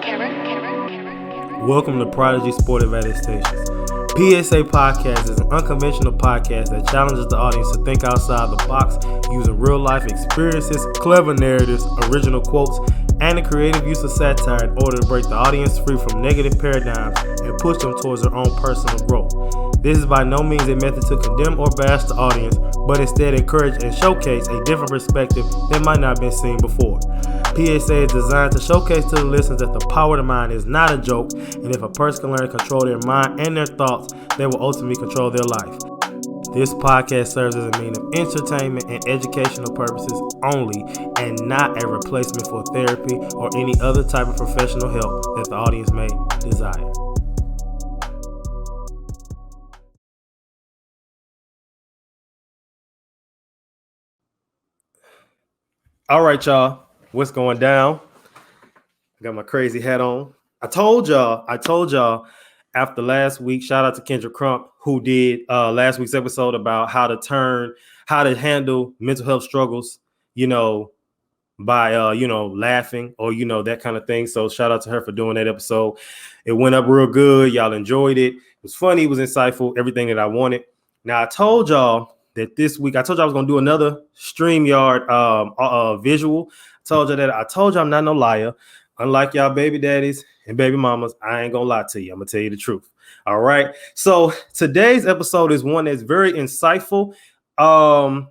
Welcome to Prodigy Sportive Adaptations. P.S.A. podcast is an unconventional podcast that challenges the audience to think outside the box using real-life experiences, clever narratives, original quotes, and the creative use of satire in order to break the audience free from negative paradigms and push them towards their own personal growth. This is by no means a method to condemn or bash the audience, but instead encourage and showcase a different perspective that might not have been seen before. P.S.A. is designed to showcase to the listeners that the power of the mind is not a joke, and if a person can learn to control their mind and their thoughts, they will ultimately control their life. This podcast serves as a means of entertainment and educational purposes only, and not a replacement for therapy or any other type of professional help that the audience may desire. All right, y'all. What's going down? I got my crazy hat on. I told y'all after last week, shout out to Kendra Crump, who did last week's episode about how to handle mental health struggles, by laughing or that kind of thing. So shout out to her for doing that episode. It went up real good. Y'all enjoyed it. It was funny, it was insightful, everything that I wanted. Now I told y'all that this week, I told you I was gonna do another StreamYard visual. I told you I'm not no liar. Unlike y'all baby daddies and baby mamas, I ain't gonna lie to you. I'm gonna tell you the truth. All right. So today's episode is one that's very insightful.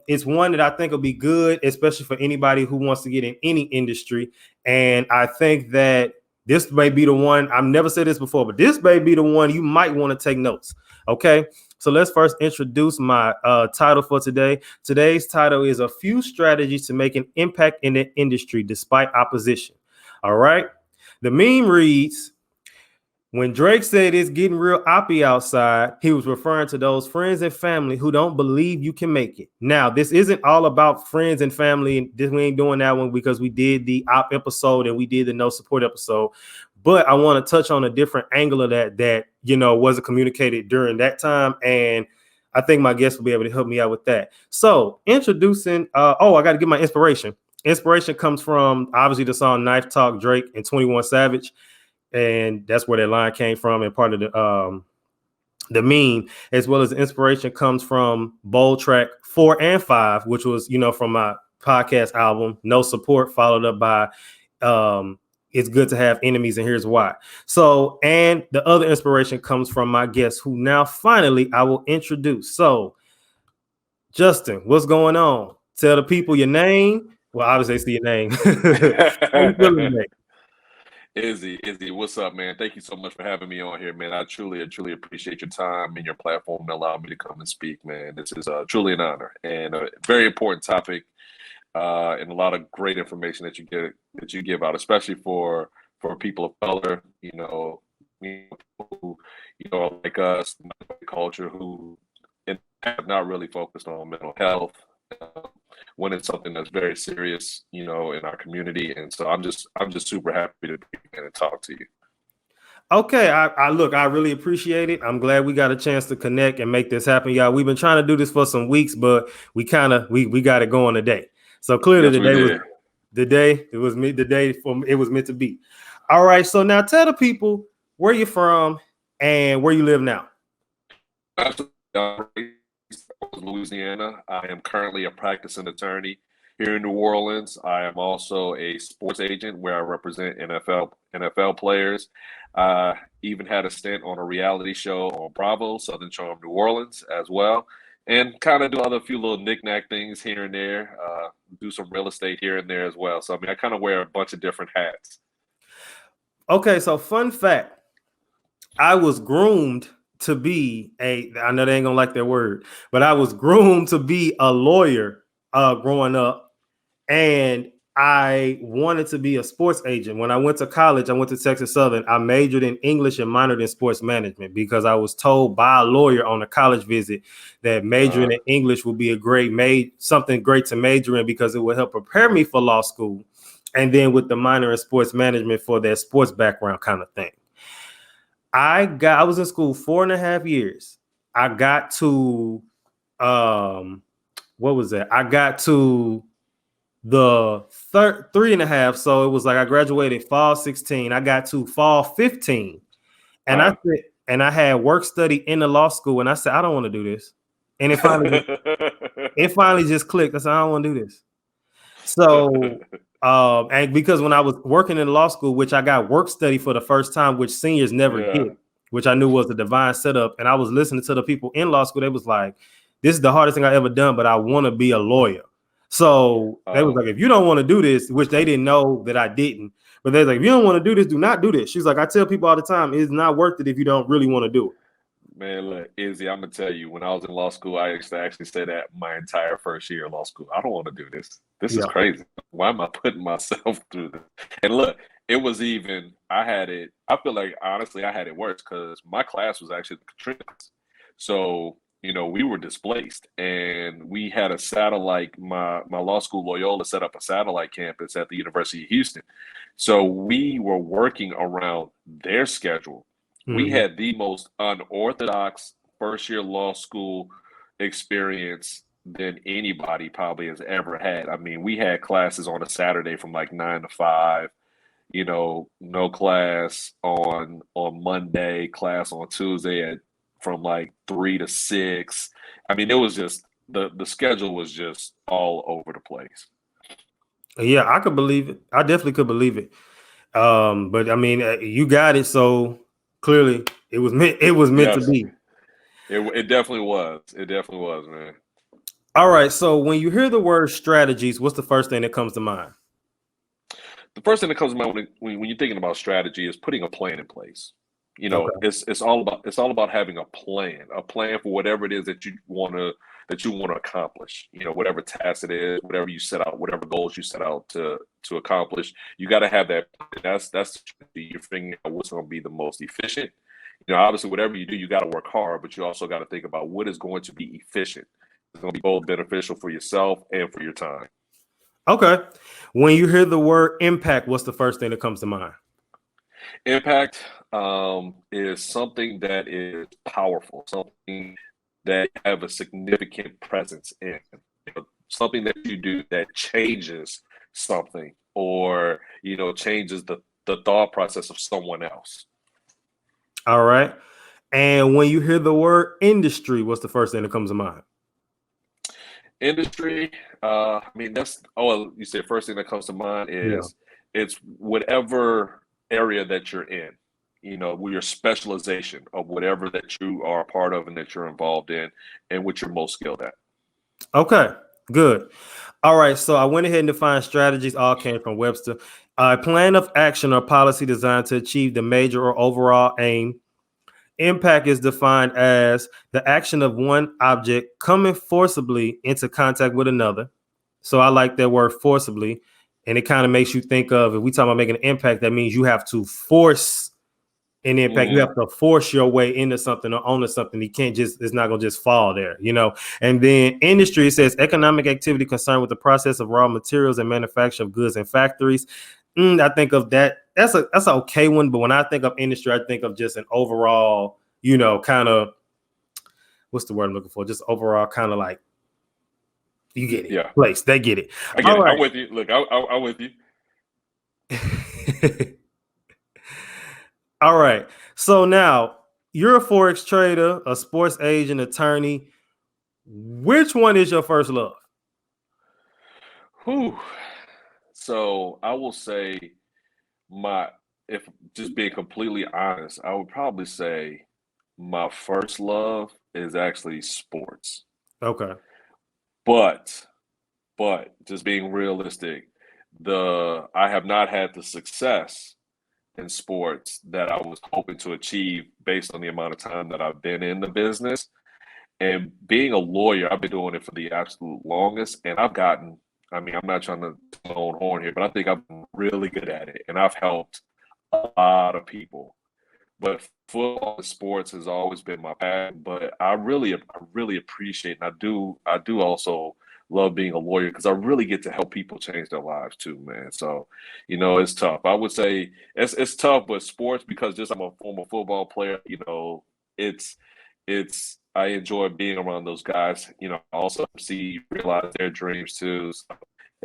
It's one that I think will be good, especially for anybody who wants to get in any industry. And I think that this may be the one. I've never said this before, but this may be the one you might want to take notes. Okay. So let's first introduce my title for today. Today's title is A Few Strategies to Make an Impact in the Industry Despite Opposition. All right. The meme reads, when Drake said it's getting real oppy outside, he was referring to those friends and family who don't believe you can make it. Now, this isn't all about friends and family. We ain't doing that one because we did the op episode and we did the no support episode. But I want to touch on a different angle of that wasn't communicated during that time. And I think my guest will be able to help me out with that. So introducing, I got to get my inspiration. Inspiration comes from obviously the song Knife Talk, Drake and 21 Savage. And that's where that line came from, and part of the meme, as well as the inspiration comes from Bold Track 4 and 5, which was, from my podcast album, No Support, followed up by It's Good to Have Enemies, and Here's Why. So, and the other inspiration comes from my guest, who now finally I will introduce. So, Justin, what's going on? Tell the people your name. Well, obviously, they see your name. How you feeling today? Izzy, what's up, man? Thank you so much for having me on here, man. I truly appreciate your time and your platform to allow me to come and speak, man. This is truly an honor and a very important topic, and a lot of great information that you give out, especially for people of color, who are like us, culture, who have not really focused on mental health. When it's something that's very serious, in our community. And so I'm just super happy to be here and talk to you. Okay, I really appreciate it. I'm glad we got a chance to connect and make this happen, y'all. We've been trying to do this for some weeks, but we got it going today. So clearly it was meant to be. All right, so now tell the people where you're from and where you live now. Louisiana. I am currently a practicing attorney here in New Orleans. I am also a sports agent where I represent NFL players. Even had a stint on a reality show on Bravo, Southern Charm New Orleans as well, and kind of do a few little knick-knack things here and there. Do some real estate here and there as well. So I kind of wear a bunch of different hats. Okay, so fun fact, I was groomed to be I know they ain't gonna like that word, but I was groomed to be a lawyer growing up, and I wanted to be a sports agent. When I went to college, I went to Texas Southern. I majored in English and minored in sports management because I was told by a lawyer on a college visit that majoring in English would be something great to major in because it would help prepare me for law school, and then with the minor in sports management for that sports background kind of thing. I was in school 4.5 years. I got to what was that? I got to the third 3.5. So it was like I graduated fall 16. I got to fall 15. And I said, and I had work study in the law school, and I said, I don't want to do this. And it finally just clicked. I said, I don't want to do this. So, and because when I was working in law school, which I got work study for the first time, which seniors never Yeah. get, which I knew was a divine setup. And I was listening to the people in law school. They was like, this is the hardest thing I ever done, but I want to be a lawyer. So they was like, if you don't want to do this, which they didn't know that I didn't, but they're like, if you don't want to do this, do not do this. She's like, I tell people all the time, it's not worth it if you don't really want to do it. Man, look, Izzy, I'm gonna tell you, when I was in law school, I used to actually say that my entire first year of law school. I don't want to do this. This is Yeah. crazy. Why am I putting myself through this? And look, it was even, I had it, I feel like honestly, I had it worse because my class was actually the Katrinas. So, we were displaced and we had a satellite, my law school, Loyola, set up a satellite campus at the University of Houston. So we were working around their schedule. We Mhm. had the most unorthodox first year law school experience than anybody probably has ever had. I mean, we had classes on a Saturday from like 9 to 5, no class on Monday, class on Tuesday from like 3 to 6. I mean, it was just the schedule was just all over the place. Yeah, I could believe it. I definitely could believe it. But I mean, you got it. So clearly, it was meant. It was meant to Yes, be. it definitely was. It definitely was, man. All right. So when you hear the word strategies, what's the first thing that comes to mind? The first thing that comes to mind when you're thinking about strategy is putting a plan in place. Okay. It's all about having a plan for whatever it is that you want to accomplish. Whatever task it is, whatever you set out, whatever goals you set out to accomplish, you got to have that. That's you're figuring out what's going to be the most efficient. Obviously, whatever you do, you got to work hard, but you also got to think about what is going to be efficient. It's going to be both beneficial for yourself and for your time. Okay. When you hear the word impact, what's the first thing that comes to mind? Impact is something that is powerful, something that you have a significant presence in, something that you do that changes something or, changes the thought process of someone else. All right. And when you hear the word industry, what's the first thing that comes to mind? Industry, I mean, you said first thing that comes to mind Yeah. is it's whatever area that you're in, with your specialization of whatever that you are a part of and that you're involved in and what you're most skilled at. Okay. Good. All right. So I went ahead and defined strategies. All came from Webster. A plan of action or policy designed to achieve the major or overall aim. Impact is defined as the action of one object coming forcibly into contact with another. So I like that word forcibly. And it kind of makes you think of, if we talk about making an impact, that means you have to force an impact. You Mm-hmm. have to force your way into something or onto something. You can't just, it's not going to just fall there. And then industry, it says economic activity concerned with the process of raw materials and manufacture of goods in factories. I think of that. That's an okay one. But when I think of industry, I think of just an overall, kind of, what's the word I'm looking for? Just overall kind of like, you get it. Yeah, Place. They get it. I get All it. I'm right. with you. Look, I'm with you. All right. So now you're a forex trader, a sports agent, attorney. Which one is your first love? Whew. So I will say my, if just being completely honest, I would probably say my first love is actually sports. Okay. But just being realistic, I have not had the success in sports that I was hoping to achieve based on the amount of time that I've been in the business. And being a lawyer, I've been doing it for the absolute longest, and I mean, I'm not trying to toot my own horn here, but I think I'm really good at it, and I've helped a lot of people. But football and sports has always been my passion. But I really appreciate, and I do also love being a lawyer because I really get to help people change their lives too, man. So, it's tough. I would say it's tough, but sports because just I'm a former football player. It's I enjoy being around those guys. I also see realize their dreams too. So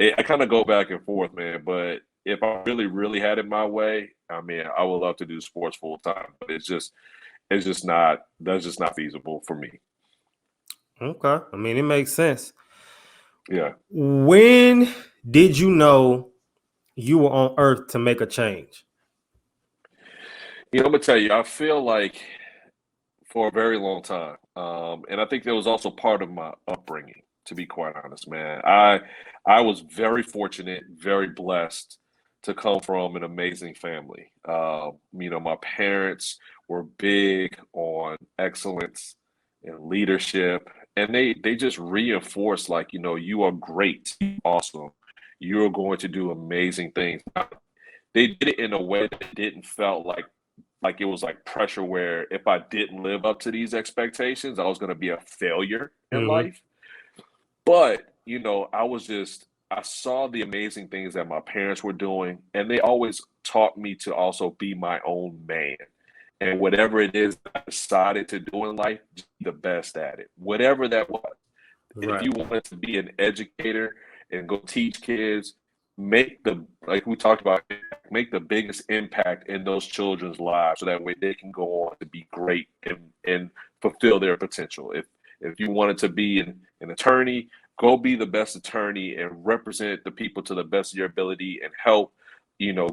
I kind of go back and forth, man. But if I really, really had it my way, I mean, I would love to do sports full time. But it's just not. That's just not feasible for me. Okay. I mean, it makes sense. Yeah. When did you know you were on earth to make a change? I'm gonna tell you, I feel like for a very long time, and I think that was also part of my upbringing. To be quite honest, man, I was very fortunate, very blessed to come from an amazing family. My parents were big on excellence and leadership, and they just reinforced like, you are great, awesome, you are going to do amazing things. They did it in a way that didn't felt like it was like pressure where if I didn't live up to these expectations, I was going to be a failure in Mm-hmm. life. But, I saw the amazing things that my parents were doing, and they always taught me to also be my own man. And whatever it is that I decided to do in life, just be the best at it, whatever that was. If Right. you wanted to be an educator and go teach kids, make the like we talked about, make the biggest impact in those children's lives so that way they can go on to be great and fulfill their potential. If you wanted to be an attorney, go be the best attorney and represent the people to the best of your ability and help,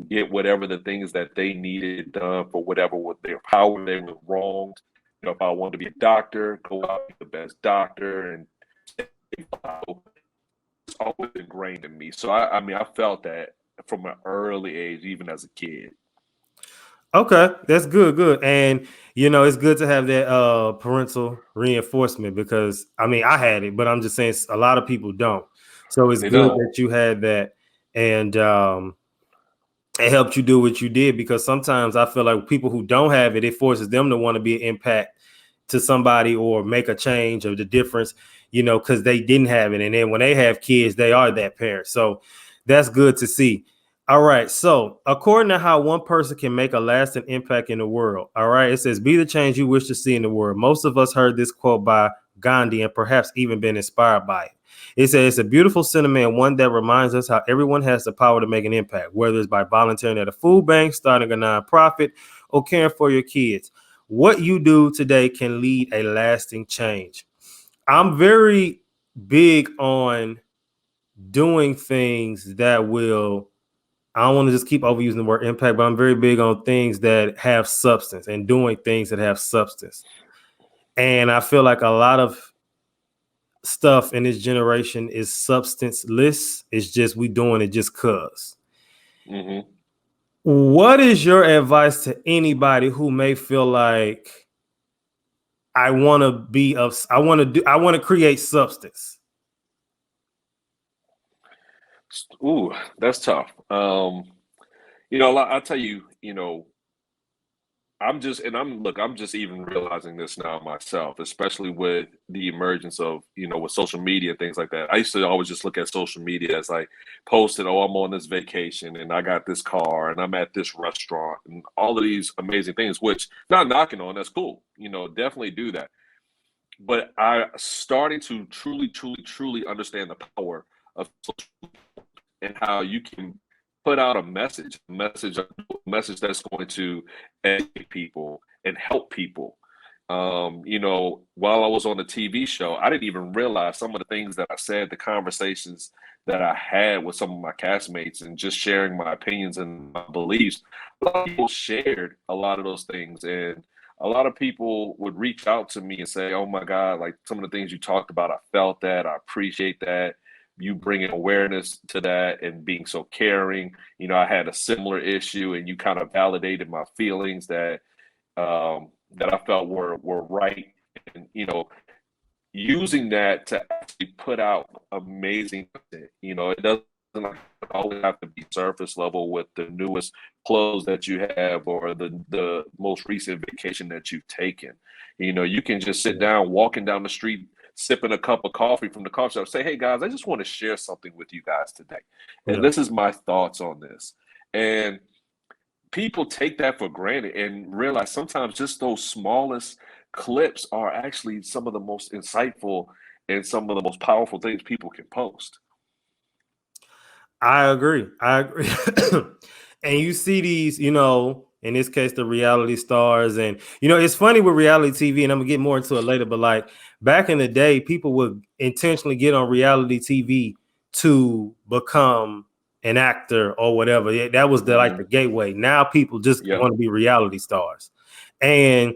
get whatever the things that they needed done for whatever with their power they were wronged. If I wanted to be a doctor, go out be the best doctor and it's always ingrained in me. So I mean, I felt that from an early age, even as a kid. Okay, that's good, good. And it's good to have that parental reinforcement because I mean I had it, but I'm just saying a lot of people don't. So it's They good don't. that you had that and it helped you do what you did because sometimes I feel like people who don't have it, it forces them to want to be an impact to somebody or make a change or the difference, because they didn't have it. And then when they have kids, they are that parent. So that's good to see. All right. So, according to how one person can make a lasting impact in the world, all right, it says, be the change you wish to see in the world. Most of us heard this quote by Gandhi and perhaps even been inspired by it. It says, it's a beautiful sentiment and one that reminds us how everyone has the power to make an impact, whether it's by volunteering at a food bank, starting a nonprofit, or caring for your kids. What you do today can lead a lasting change. I'm very big on doing things that will, I don't want to just keep overusing the word impact, but I'm very big on things that have substance and doing things that have substance. And I feel like a lot of stuff in this generation is substanceless. It's just we doing it just cause. Hmm. What is your advice to anybody who may feel like I want to create substance? Ooh, that's tough. I'll tell you, I'm just even realizing this now myself, especially with the emergence of, with social media and things like that. I used to always just look at social media as like posted, oh, I'm on this vacation and I got this car and I'm at this restaurant and all of these amazing things, which not knocking on, that's cool. Definitely do that. But I started to truly, truly, truly understand the power of social and how you can put out a message that's going to educate people and help people. While I was on the TV show, I didn't even realize some of the things that I said, the conversations that I had with some of my castmates, and just sharing my opinions and my beliefs. A lot of people shared a lot of those things, and a lot of people would reach out to me and say, "Oh my God, like some of the things you talked about, I felt that, I appreciate that." You bringing awareness to that and being so caring. I had a similar issue, and you kind of validated my feelings that I felt were right, and using that to actually put out amazing content. It doesn't always have to be surface level with the newest clothes that you have or the most recent vacation that you've taken. You can just sit Yeah. down, walking down the street, sipping a cup of coffee from the coffee shop. Say, hey guys, I just want to share something with you guys today, and Yeah. this is my thoughts on this. And people take that for granted and realize sometimes just those smallest clips are actually some of the most insightful and some of the most powerful things people can post. I agree. I agree. And you see these, in this case, the reality stars. And, it's funny with reality TV, and I'm going to get more into it later, but like back in the day, people would intentionally get on reality TV to become an actor or whatever. That was the gateway. Now people just want to be reality stars. And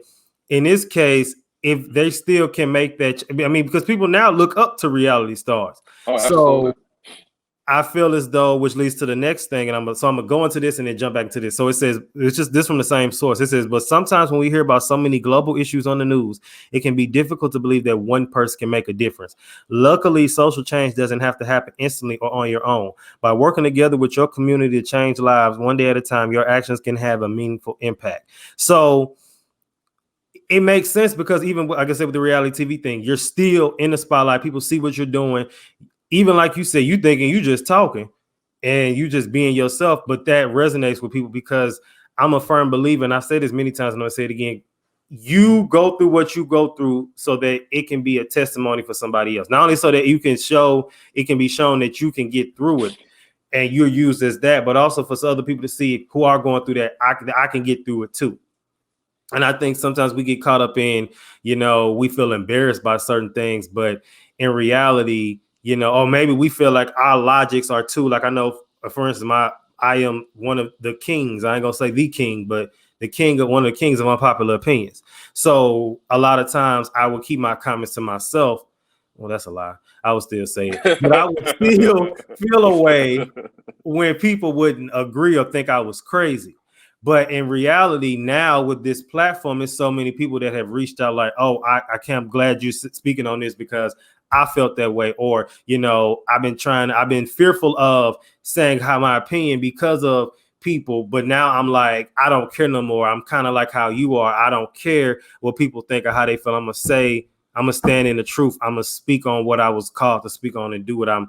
in this case, if they still can make that, because people now look up to reality stars. Oh, so absolutely. I feel as though, which leads to the next thing, and I'm gonna go into this and then jump back to this. So it says, it's just this from the same source. It says, but sometimes when we hear about so many global issues on the news, it can be difficult to believe that one person can make a difference. Luckily, social change doesn't have to happen instantly or on your own. By working together with your community to change lives one day at a time, your actions can have a meaningful impact. So it makes sense because even like I said with the reality TV thing, you're still in the spotlight. People see what you're doing. Even like you said, you thinking you just talking and you just being yourself, but that resonates with people because I'm a firm believer, and I've said this many times, and I'll say it again. You go through what you go through so that it can be a testimony for somebody else. Not only so that it can be shown that you can get through it and you're used as that, but also for other people to see who are going through that. I can get through it too. And I think sometimes we get caught up in, we feel embarrassed by certain things, but in reality, or maybe we feel like our logics are too, like I know, for instance, I am one of the kings. I ain't gonna say the king, but the king of one of the kings of unpopular opinions. So a lot of times I will keep my comments to myself. Well, that's a lie. I would still say it, but I would still feel a way when people wouldn't agree or think I was crazy. But in reality, now with this platform, it's so many people that have reached out like, oh, I'm glad you're speaking on this because I felt that way. Or, I've been fearful of saying how my opinion because of people. But now I'm like, I don't care no more. I'm kind of like how you are. I don't care what people think or how they feel. I'm gonna stand in the truth. I'm gonna speak on what I was called to speak on and do what and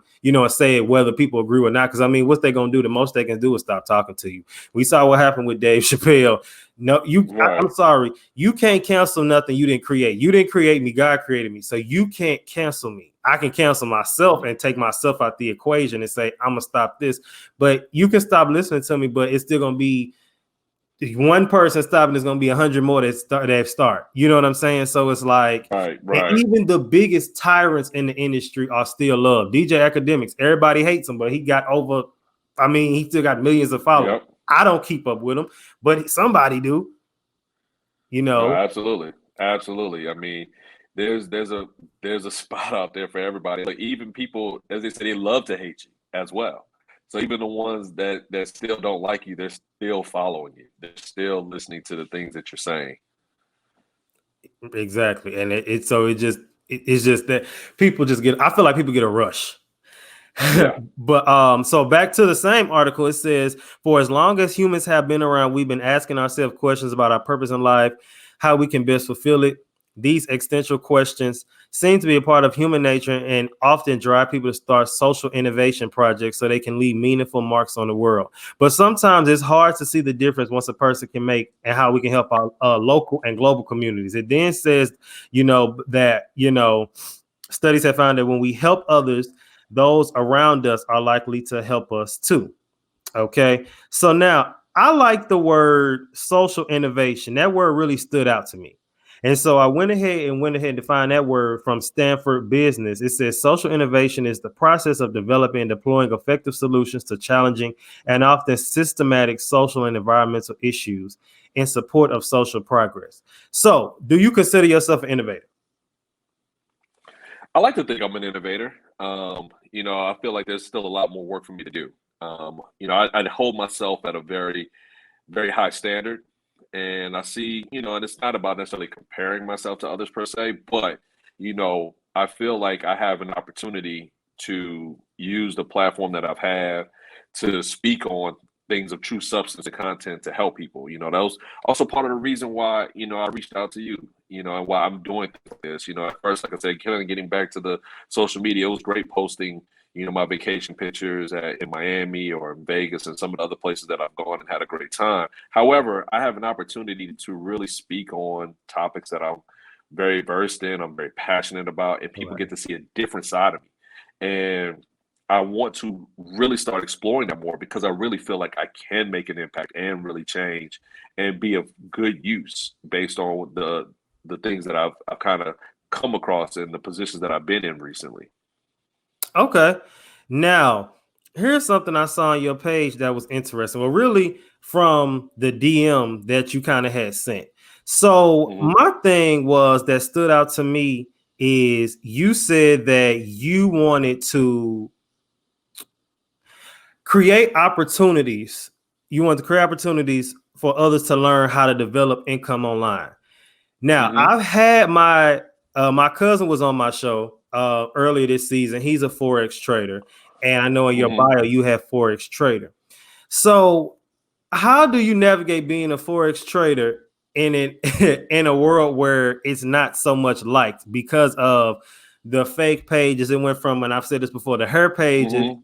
say it whether people agree or not. Because what's they gonna do? The most they can do is stop talking to you. We saw what happened with Dave Chappelle. No, I'm sorry. You can't cancel nothing you didn't create. You didn't create me. God created me. So you can't cancel me. I can cancel myself and take myself out the equation and say, I'm gonna stop this. But you can stop listening to me, but it's still gonna be one person stopping is going to be 100 more that start. You know what I'm saying? So it's like, right. And even the biggest tyrants in the industry are still loved. DJ Academics, everybody hates him, but he still got millions of followers. Yep. I don't keep up with him, but somebody do. No, absolutely. There's a spot out there for everybody. Like even people, as they say, they love to hate you as well. So even the ones that still don't like you, they're still following you. They're still listening to the things that you're saying. Exactly, and it's just that people just I feel like people get a rush. Yeah. But so back to the same article, it says, for as long as humans have been around, we've been asking ourselves questions about our purpose in life, how we can best fulfill it. These existential questions seem to be a part of human nature and often drive people to start social innovation projects so they can leave meaningful marks on the world. But sometimes it's hard to see the difference once a person can make and how we can help our local and global communities. It then says, that studies have found that when we help others, those around us are likely to help us too. Okay. So now I like the word social innovation. That word really stood out to me. And so I went ahead and defined that word from Stanford Business. It says social innovation is the process of developing and deploying effective solutions to challenging and often systematic social and environmental issues in support of social progress. So do you consider yourself an innovator? I like to think I'm an innovator. I feel like there's still a lot more work for me to do. I'd hold myself at a very, very high standard. And I see, and it's not about necessarily comparing myself to others per se, but, I feel like I have an opportunity to use the platform that I've had to speak on things of true substance and content to help people. That was also part of the reason why, I reached out to you, and why I'm doing this. At first, like I said, kind of getting back to the social media, it was great posting, my vacation pictures in Miami or in Vegas and some of the other places that I've gone and had a great time. However, I have an opportunity to really speak on topics that I'm very versed in, I'm very passionate about, and people get to see a different side of me. And I want to really start exploring that more because I really feel like I can make an impact and really change and be of good use based on the things that I've kind of come across in the positions that I've been in recently. Okay. Now, here's something I saw on your page that was interesting. Well, really from the DM that you kind of had sent. So, Hmm. my thing was that stood out to me is you said that you wanted to create opportunities. You want to create opportunities for others to learn how to develop income online. Now, Hmm. I've had my cousin was on my show earlier this season. He's a forex trader, and I know in your Hmm. bio you have forex trader. So, how do you navigate being a forex trader in it in a world where it's not so much liked because of the fake pages? It went from, and I've said this before, the hair pages Hmm.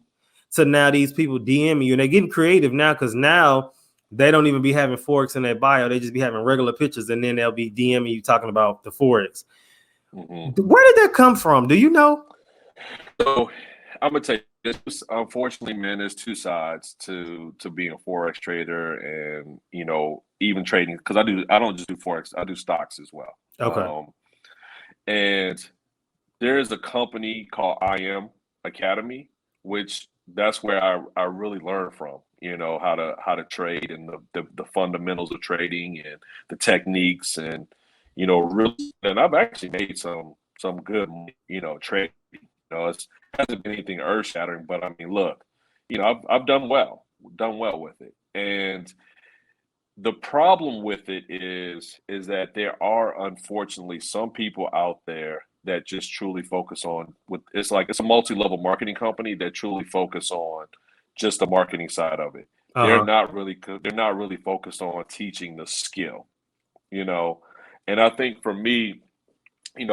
to now these people DM you, and they're getting creative now because now they don't even be having forex in their bio. They just be having regular pictures, and then they'll be DMing you talking about the forex. Hmm. Where did that come from? Do you know? So I'm gonna tell you this. Unfortunately, man, there's two sides to being a forex trader, and even trading because I don't just do forex. I do stocks as well. Okay. And there is a company called I Am Academy, which that's where I really learned from. How to trade and the fundamentals of trading and the techniques and really. And I've actually made some good money, trading. It hasn't been anything earth shattering, but I mean, look, I've done well with it. And the problem with it is that there are unfortunately some people out there that just truly focus on with it's a multi-level marketing company that truly focus on just the marketing side of it. Uh-huh. They're not really focused on teaching the skill, you know. And I think for me,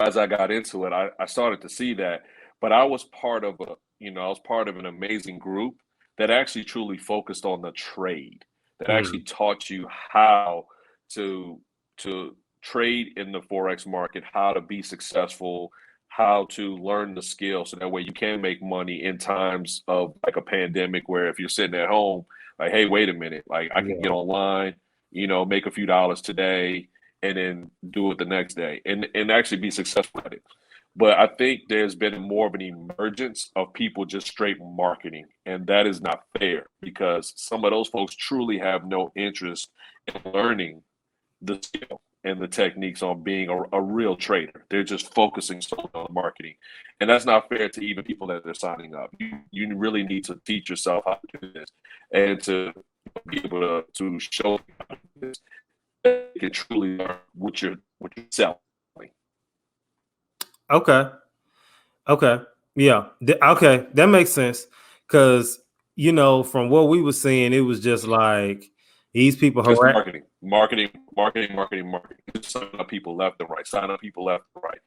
as I got into it, I started to see that. But I was part of an amazing group that actually truly focused on the trade, that actually Mm. taught you how to to trade in the forex market, how to be successful, how to learn the skill, so that way you can make money in times of like a pandemic, where if you're sitting at home, like, hey, wait a minute, like I can Yeah. get online, make a few dollars today and then do it the next day and actually be successful at it. But I think there's been more of an emergence of people just straight marketing, and that is not fair because some of those folks truly have no interest in learning the skill and the techniques on being a real trader. They're just focusing solely on marketing, and that's not fair to even people that they're signing up. You really need to teach yourself how to do this and to be able to show this you can truly learn what you're selling. Okay. Okay. Yeah. Okay. That makes sense. Cause from what we were seeing, it was just like these people Just harass. marketing. Just sign up people left and right. Sign up people left and right,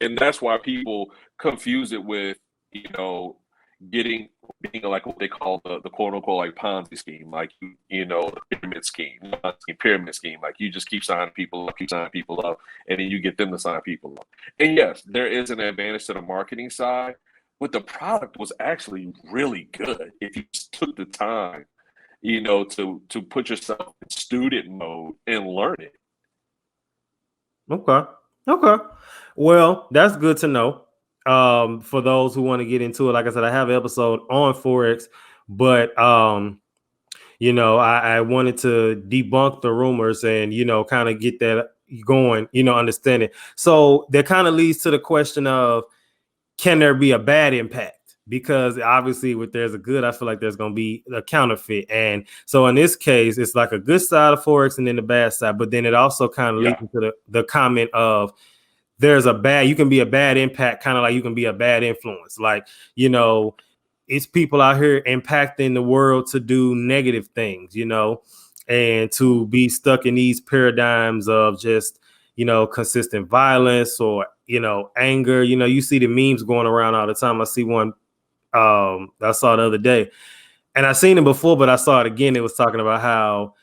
and that's why people confuse it with you know getting being like what they call the quote unquote like Ponzi scheme, like the pyramid scheme. Like you just keep signing people up, and then you get them to sign people up. And yes, there is an advantage to the marketing side, but the product was actually really good if you just took the time to put yourself in student mode and learn it. Okay. Okay. Well, that's good to know. For those who want to get into it, like I said, I have an episode on Forex, but I wanted to debunk the rumors and kind of get that going, understand it. So that kind of leads to the question of, can there be a bad impact? Because obviously, if there's a good, I feel like there's going to be a counterfeit. And so in this case, it's like a good side of Forex and then the bad side. But then it also kind of leads Yeah. into the comment of, you can be a bad impact, kind of like you can be a bad influence. Like, it's people out here impacting the world to do negative things, and to be stuck in these paradigms of just, consistent violence or, anger. You see the memes going around all the time. I see one I saw the other day, and I seen it before, but I saw it again. It was talking about how,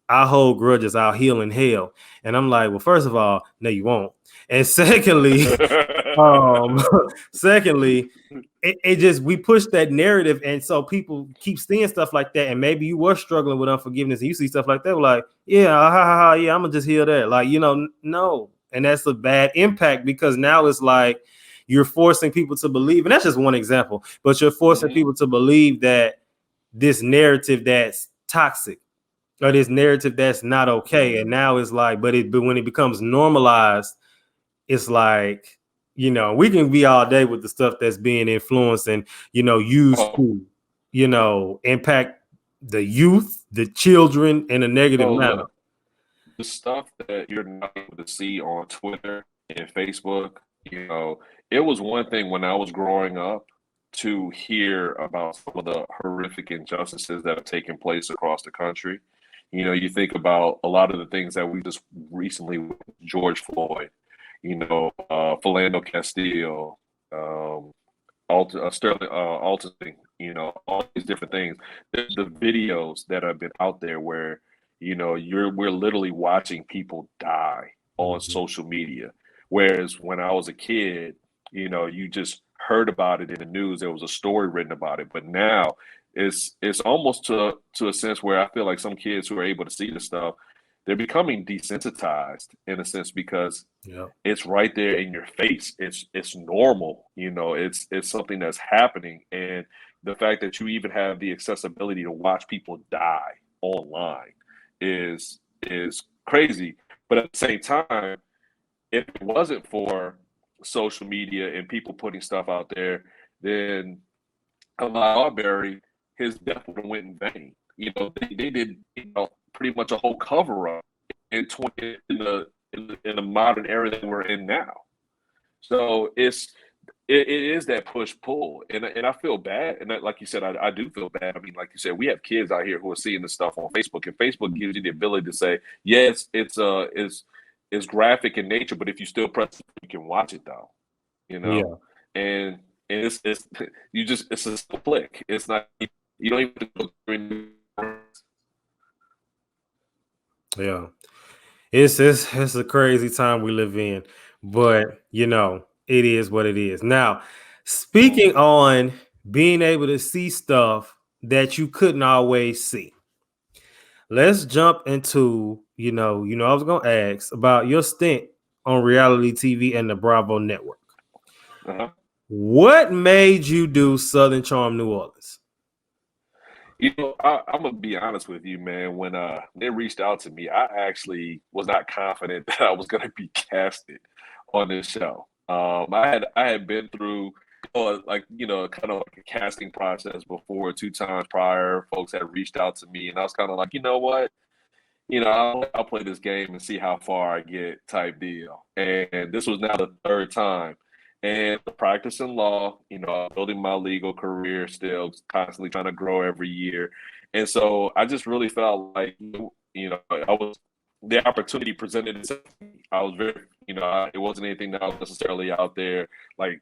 I hold grudges, I'll heal in hell. And I'm like, well, first of all, no, you won't. And secondly, um, secondly, it just we push that narrative, and so people keep seeing stuff like that. And maybe you were struggling with unforgiveness, and you see stuff like that, like, yeah, ha ha ha, yeah, I'm gonna just heal that. Like, no, and that's a bad impact because now it's like you're forcing people to believe, and that's just one example, but you're forcing people to believe that this narrative that's toxic or this narrative that's not okay. And now it's like, but when it becomes normalized, it's like, we can be all day with the stuff that's being influenced and, used to, impact the youth, the children in a negative manner. Look, the stuff that you're not able to see on Twitter and Facebook, it was one thing when I was growing up to hear about some of the horrific injustices that have taken place across the country. You think about a lot of the things that we just recently, George Floyd, Philando Castile, Sterling Alton, all these different things. The videos that have been out there where, we're literally watching people die on social media. Whereas when I was a kid, you just heard about it in the news. There was a story written about it. But now it's almost to a sense where I feel like some kids who are able to see the stuff, they're becoming desensitized in a sense because it's right there in your face. It's normal, it's something that's happening. And the fact that you even have the accessibility to watch people die online is crazy. But at the same time, if it wasn't for social media and people putting stuff out there, then Ahmaud Arbery, his death would have went in vain. They did pretty much a whole cover up in the modern era that we're in now. So it is that push pull, and I feel bad, and like you said, I do feel bad. I mean, like you said, we have kids out here who are seeing this stuff on Facebook, and Facebook gives you the ability to say, yes, it's graphic in nature, but if you still press it, you can watch it though. And it's it's a simple click. It's not, you don't even look through. Yeah, it's a crazy time we live in, but it is what it is. Now, speaking on being able to see stuff that you couldn't always see, let's jump into I was gonna ask about your stint on reality TV and the Bravo network. What made you do Southern Charm New Orleans? I'm gonna be honest with you, man. When they reached out to me, I actually was not confident that I was gonna be casted on this show. I had been through kind of like a casting process before 2 times prior. Folks had reached out to me, and I was kind of like, you know what, I'll play this game and see how far I get, type deal. And this was now the 3rd time. And practicing law, building my legal career, still constantly trying to grow every year. And so I just really felt like, the opportunity presented itself. I was very, it wasn't anything that I was necessarily out there like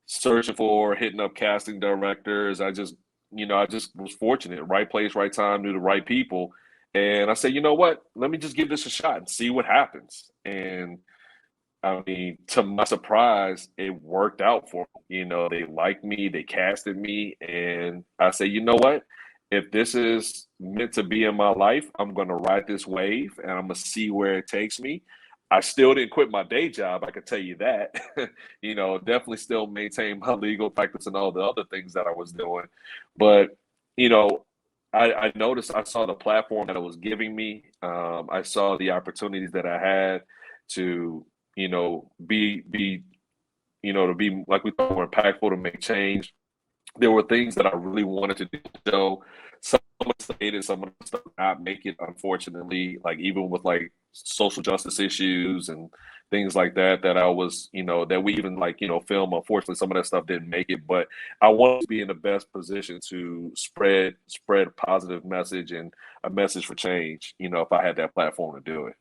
searching for, hitting up casting directors. I just was fortunate, right place, right time, knew the right people. And I said, you know what, let me just give this a shot and see what happens. And I mean, to my surprise, it worked out for me. They liked me, they casted me, and I say, you know what? If this is meant to be in my life, I'm going to ride this wave and I'm going to see where it takes me. I still didn't quit my day job, I can tell you that. Definitely still maintain my legal practice and all the other things that I was doing. But, I noticed, I saw the platform that it was giving me. I saw the opportunities that I had to be to be, like we thought, more impactful, to make change. There were things that I really wanted to do. So some of the stated, some of the stuff did not make it, unfortunately. Like even with like social justice issues and things like that, that I was, that we even film. Unfortunately, some of that stuff didn't make it. But I wanted to be in the best position to spread a positive message and a message for change. If I had that platform to do it.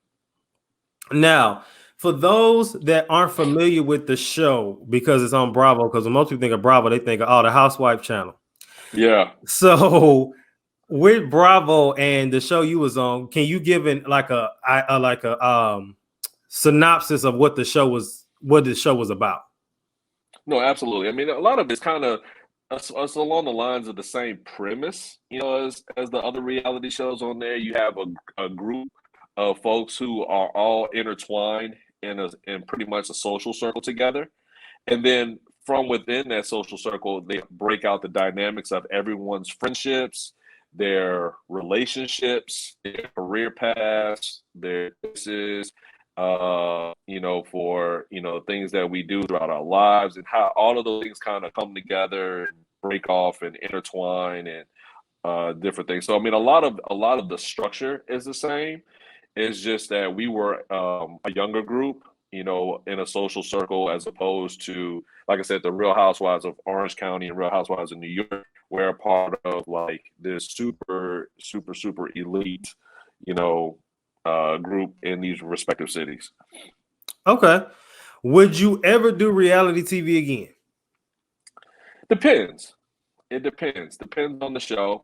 Now, for those that aren't familiar with the show, because it's on Bravo, because when most people think of Bravo, they think of the Housewife channel. Yeah. So with Bravo and the show you was on, can you give an like a synopsis of what the show was about? No, absolutely. I mean, a lot of it's kind of us along the lines of the same premise, as the other reality shows on there. You have a group of folks who are all intertwined in pretty much a social circle together. And then from within that social circle, they break out the dynamics of everyone's friendships, their relationships, their career paths, their businesses, for, things that we do throughout our lives and how all of those things kind of come together and break off and intertwine and different things. So, I mean, a lot of the structure is the same. It's just that we were a younger group, in a social circle, as opposed to, like I said, the Real Housewives of Orange County and Real Housewives of New York. We're a part of like this super, super, super elite, you know, group in these respective cities. Okay. Would you ever do reality TV again? Depends. It depends. Depends on the show.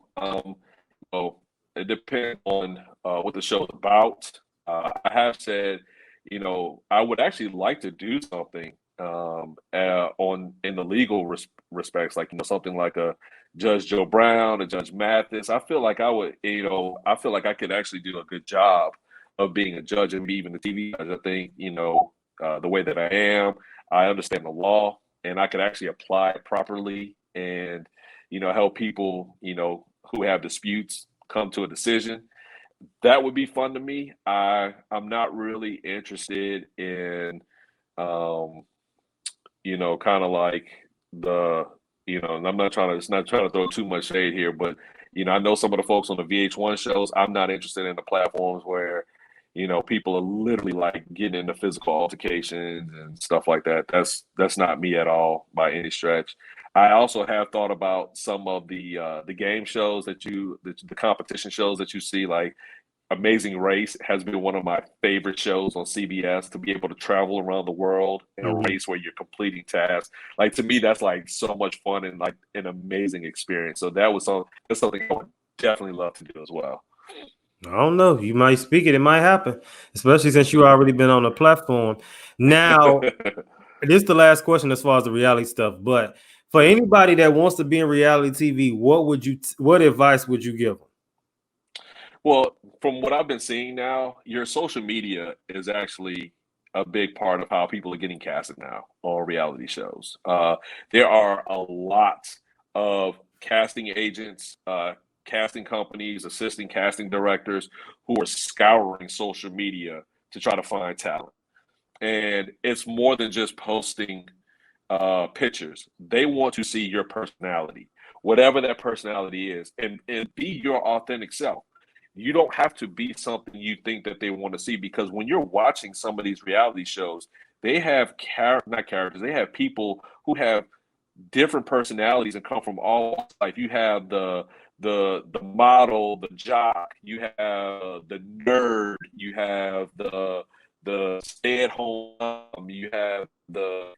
So it depends on what the show's about. I have said, I would actually like to do something on in the legal respects, like something like a Judge Joe Brown, a Judge Mathis. I feel like I would, I feel like I could actually do a good job of being a judge and be even the TV judge. I think, the way that I am, I understand the law, and I could actually apply it properly and help people, who have disputes come to a decision. That would be fun to me. I'm not really interested in, um, kind of like the, and I'm not trying to, it's not trying to throw too much shade here, but, I know some of the folks on the VH1 shows. I'm not interested in the platforms where, people are literally like getting into physical altercations and stuff like that. That's not me at all by any stretch. I also have thought about some of the game shows the competition shows that you see, like Amazing Race has been one of my favorite shows on CBS, to be able to travel around the world in a Mhm. race where you're completing tasks. Like, to me, that's like so much fun and like an amazing experience. So that's something I would definitely love to do as well. I don't know. You might speak it. It might happen, especially since you already been on the platform. Now, this is the last question as far as the reality stuff. But for Mhm. anybody that wants to be in reality TV, what advice would you give them? Well, from what I've been seeing now, your social media is actually a big part of how people are getting casted now on reality shows. There are a lot of casting agents, casting companies, assistant casting directors who are scouring social media to try to find talent. And it's more than just posting pictures. They want to see your personality, whatever that personality is, and be your authentic self. You don't have to be something you think that they want to see, because when you're watching some of these reality shows, they have not characters, they have people who have different personalities and come from all walks of life. You have the model, the jock, you have the nerd, you have the stay at home, you have the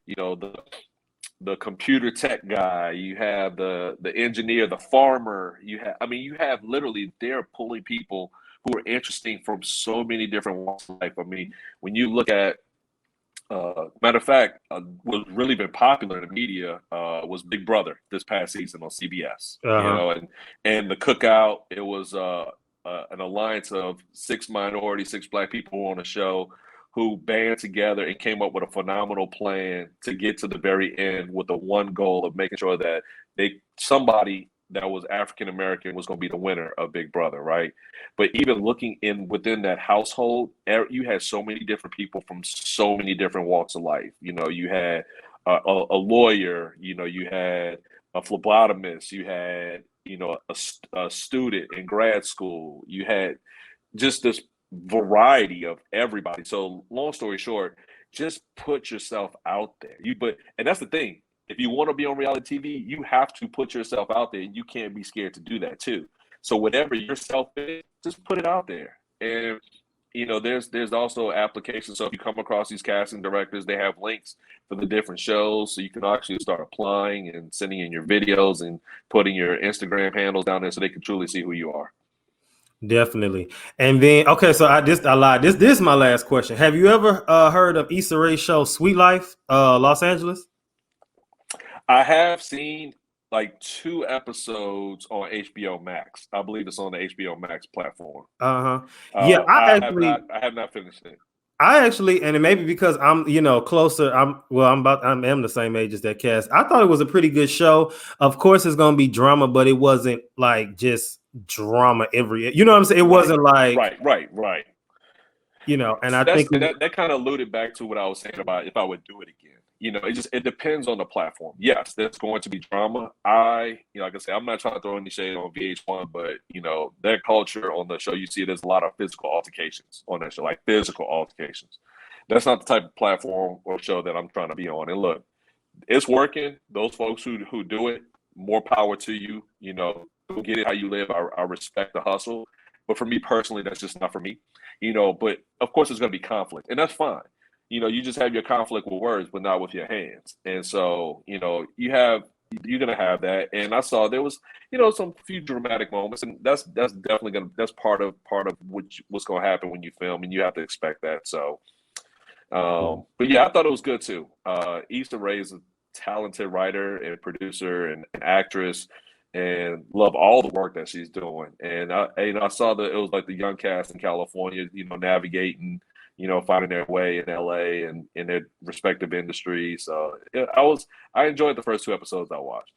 computer tech guy, you have the engineer, the farmer, you have literally, they're pulling people who are interesting from so many different walks of life. I mean, when you look at matter of fact, what's really been popular in the media was Big Brother this past season on CBS. Uh-huh. And the cookout. It was an alliance of six black people on a show who band together and came up with a phenomenal plan to get to the very end with the one goal of making sure that somebody that was African American was going to be the winner of Big Brother, right? But even looking in within that household, you had so many different people from so many different walks of life. You had a lawyer, you had a phlebotomist, you had a student in grad school, you had just this variety of everybody. So long story short, just put yourself out there. And that's the thing. If you want to be on reality TV, you have to put yourself out there, and you can't be scared to do that too. So whatever yourself is, just put it out there. And there's also applications. So if you come across these casting directors, they have links for the different shows, so you can actually start applying and sending in your videos and putting your Instagram handles down there, so they can truly see who you are. Definitely. And then, okay, so I lied. This is my last question. Have you ever heard of Issa Rae's show Sweet Life, Los Angeles? I have seen like 2 episodes on HBO Max. I believe it's on the HBO Max platform. Uh-huh. Yeah, I have not finished it. and it may be because I'm, closer. I am the same age as that cast. I thought it was a pretty good show. Of course, it's gonna be drama, but it wasn't like just drama you know what I'm saying? It wasn't like, Right. and So I think that kind of alluded back to what I was saying about if I would do it again. It depends on the platform. Yes, there's going to be drama. Like I said, I'm not trying to throw any shade on VH1, but their culture on the show, you see there's a lot of physical altercations on that show, like physical altercations. That's not the type of platform or show that I'm trying to be on. And look, it's working. Those folks who do it, more power to you. Go get it how you live. I respect the hustle, but for me personally, that's just not for me. But of course, there's going to be conflict, and that's fine. You just have your conflict with words, but not with your hands. And so, you're going to have that. And I saw there was, some few dramatic moments, and that's definitely that's part of what's going to happen when you film, and you have to expect that. So, but yeah, I thought it was good too. Issa Rae is a talented writer and producer and actress, and love all the work that she's doing. And I saw that it was like the young cast in California, navigating, finding their way in LA and in their respective industries. So yeah, I enjoyed the first 2 episodes I watched.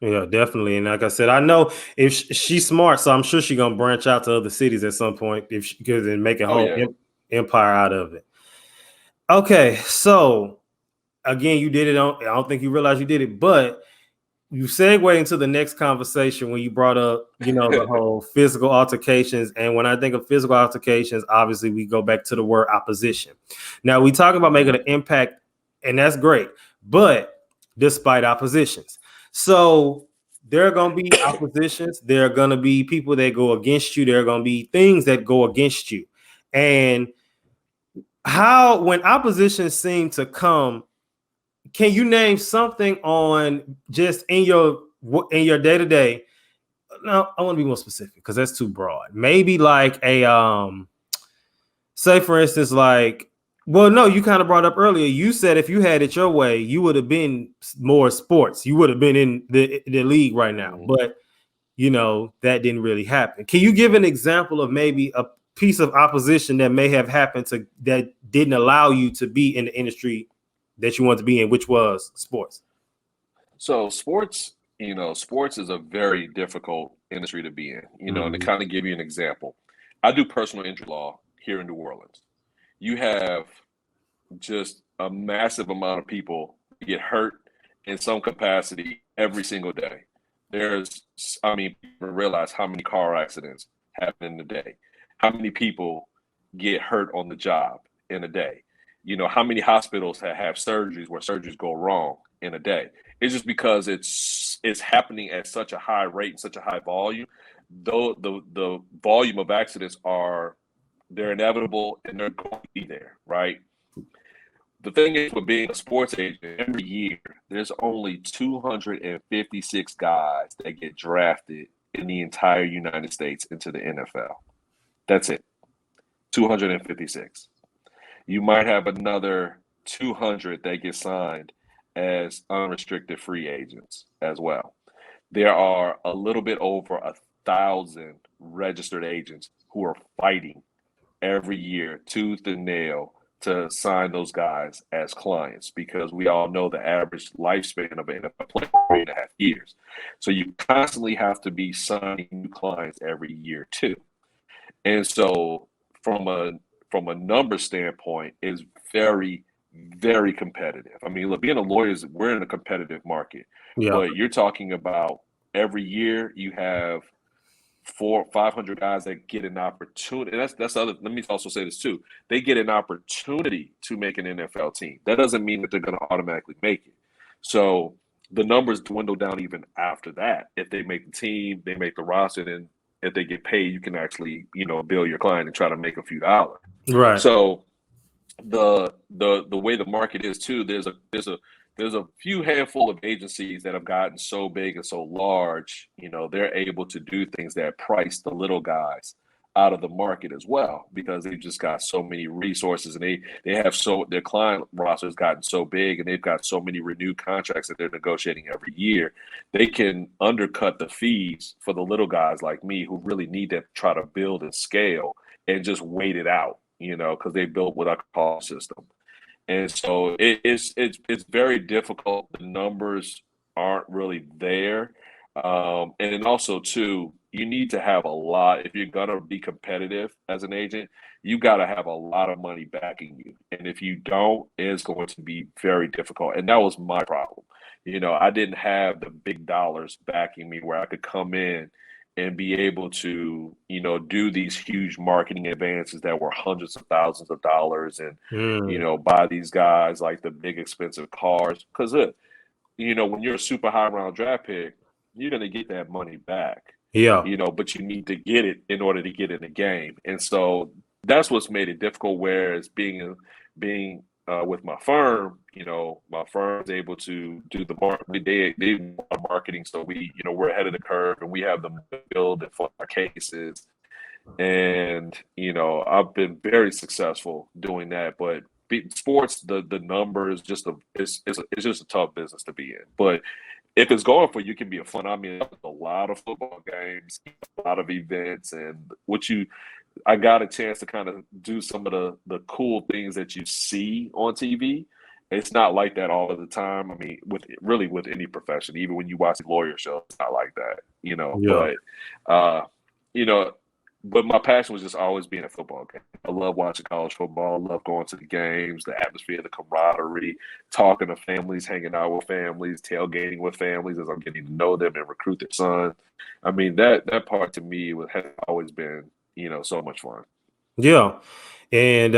Yeah, definitely. And like I said, I know if she's smart, so I'm sure she's gonna branch out to other cities at some point if she could and make a Oh whole yeah. empire out of it. Okay, so again, you did it on. I don't think you realize you did it, but you segued into the next conversation when you brought up, the whole physical altercations. And when I think of physical altercations, obviously we go back to the word opposition. Now we talk about making an impact, and that's great, but despite oppositions. So there are going to be oppositions. There are going to be people that go against you. There are going to be things that go against you. And when oppositions seem to come, can you name something on just in your day-to-day? No, I want to be more specific because that's too broad. Maybe like say for instance, like, well, no, you kind of brought up earlier. You said if you had it your way, you would have been more sports. You would have been in the league right now. But that didn't really happen. Can you give an example of maybe a piece of opposition that may have happened that didn't allow you to be in the industry that you want to be in, which was sports? So sports is a very difficult industry to be in, and to kind of give you an example, I do personal injury law here in New Orleans. You have just a massive amount of people get hurt in some capacity every single day. People realize how many car accidents happen in a day, how many people get hurt on the job in a day. How many hospitals have surgeries where surgeries go wrong in a day. It's just because it's happening at such a high rate and such a high volume. Though the volume of accidents they're inevitable and they're going to be there, right? The thing is, with being a sports agent, every year there's only 256 guys that get drafted in the entire United States into the NFL. That's it. 256. You might have another 200 that get signed as unrestricted free agents as well. There are a little bit over 1,000 registered agents who are fighting every year, tooth and nail, to sign those guys as clients, because we all know the average lifespan of an NFL player is 3.5 years. So you constantly have to be signing new clients every year too. And so from a number standpoint, is very, very competitive. I mean, look, being a lawyer we're in a competitive market, but you're talking about every year you have 400-500 guys that get an opportunity. And that's other. Let me also say this too. They get an opportunity to make an NFL team. That doesn't mean that they're going to automatically make it. So the numbers dwindle down even after that. If they make the team, they make the roster, then if they get paid, you can actually, bill your client and try to make a few dollars. Right. So the way the market is too, there's a few handful of agencies that have gotten so big and so large, they're able to do things that price the little guys out of the market as well, because they've just got so many resources, and they have their client roster has gotten so big, and they've got so many renewed contracts that they're negotiating every year. They can undercut the fees for the little guys like me who really need to try to build and scale and just wait it out, because they built what I call a system. And so it's very difficult. The numbers aren't really there. And then also too, you need to have a lot if you're gonna be competitive as an agent, you gotta have a lot of money backing you. And if you don't, it's going to be very difficult. And that was my problem. I didn't have the big dollars backing me where I could come in and be able to, do these huge marketing advances that were hundreds of thousands of dollars, and, Mm. buy these guys like the big expensive cars. Because, when you're a super high round draft pick, you're going to get that money back, Yeah. but you need to get it in order to get in the game. And so that's what's made it difficult. Whereas being with my firm, my firm is able to do the they marketing, so we're ahead of the curve, and we have them build and for our cases. And I've been very successful doing that. But sports, the number is just it's just a tough business to be in. But if it's going for you, it can be a fun. I mean, a lot of football games, a lot of events, and I got a chance to kind of do some of the cool things that you see on TV. It's not like that all of the time. I mean, with any profession, even when you watch a lawyer show, it's not like that, Yeah. But, uh, you know, but my passion was just always being a football game. I love watching college football. I love going to the games, the atmosphere, the camaraderie, talking to families, hanging out with families, tailgating with families as I'm getting to know them and recruit their son. I mean, that part to me has always been, so much fun. Yeah. And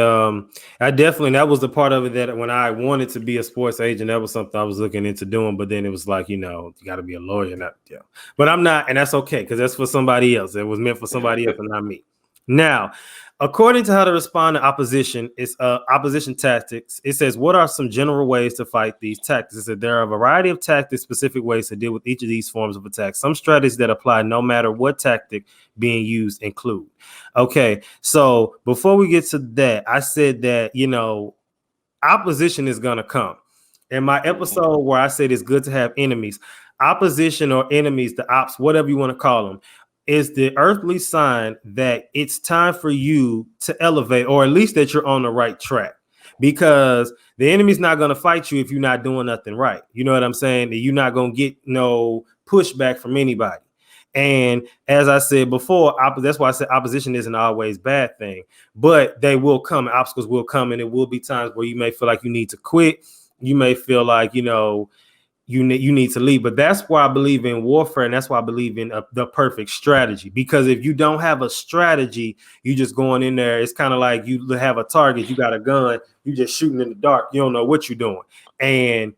I definitely, that was the part of it that when I wanted to be a sports agent, that was something I was looking into doing. But then it was like, you got to be a lawyer. Not, yeah. But I'm not. And that's okay, because that's for somebody else. It was meant for somebody else and not me. Now, according to how to respond to opposition, it's opposition tactics. It says, what are some general ways to fight these tactics? It said there are a variety of tactics, specific ways to deal with each of these forms of attack. Some strategies that apply no matter what tactic being used include. Okay, so before we get to that, I said that, opposition is going to come. In my episode where I said it's good to have enemies, opposition or enemies, the ops, whatever you want to call them, is the earthly sign that it's time for you to elevate, or at least that you're on the right track. Because the enemy's not going to fight you if you're not doing nothing right. You know what I'm saying? That you're not going to get no pushback from anybody. And as I said before, that's why I said opposition isn't always a bad thing, but they will come. Obstacles will come, and it will be times where you may feel like you need to quit. You may feel like, you need to leave. But that's why I believe in warfare, and that's why I believe in the perfect strategy. Because if you don't have a strategy, you just going in there. It's kind of like you have a target. You got a gun. You just shooting in the dark. You don't know what you're doing. And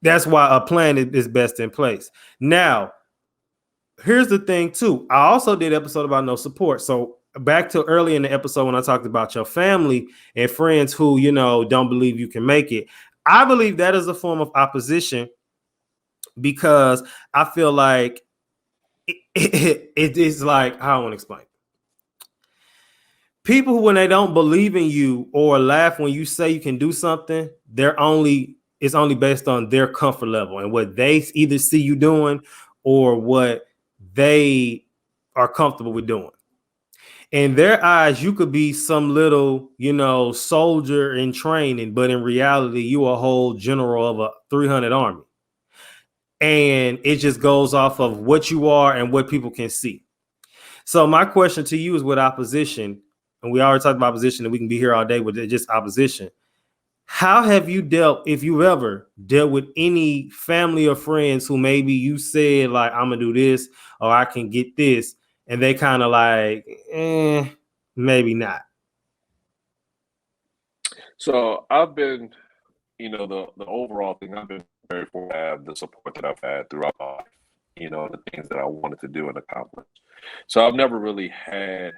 that's why a plan is best in place. Now, here's the thing too. I also did an episode about no support. So back to early in the episode when I talked about your family and friends who, don't believe you can make it. I believe that is a form of opposition, because I feel like it is like, how I want to explain. People who, when they don't believe in you or laugh when you say you can do something, it's only based on their comfort level and what they either see you doing or what they are comfortable with doing. In their eyes, you could be some little, soldier in training, but in reality, you a whole general of a 300 army. And it just goes off of what you are and what people can see. So my question to you is, with opposition, and we already talked about opposition, and we can be here all day with just opposition. How have you dealt, if you've ever dealt with any family or friends who maybe you said like, I'm gonna do this or I can get this, and they kind of like, maybe not? So I've been, the overall thing, I've been very fortunate to have the support that I've had throughout my life, the things that I wanted to do and accomplish. So I've never really had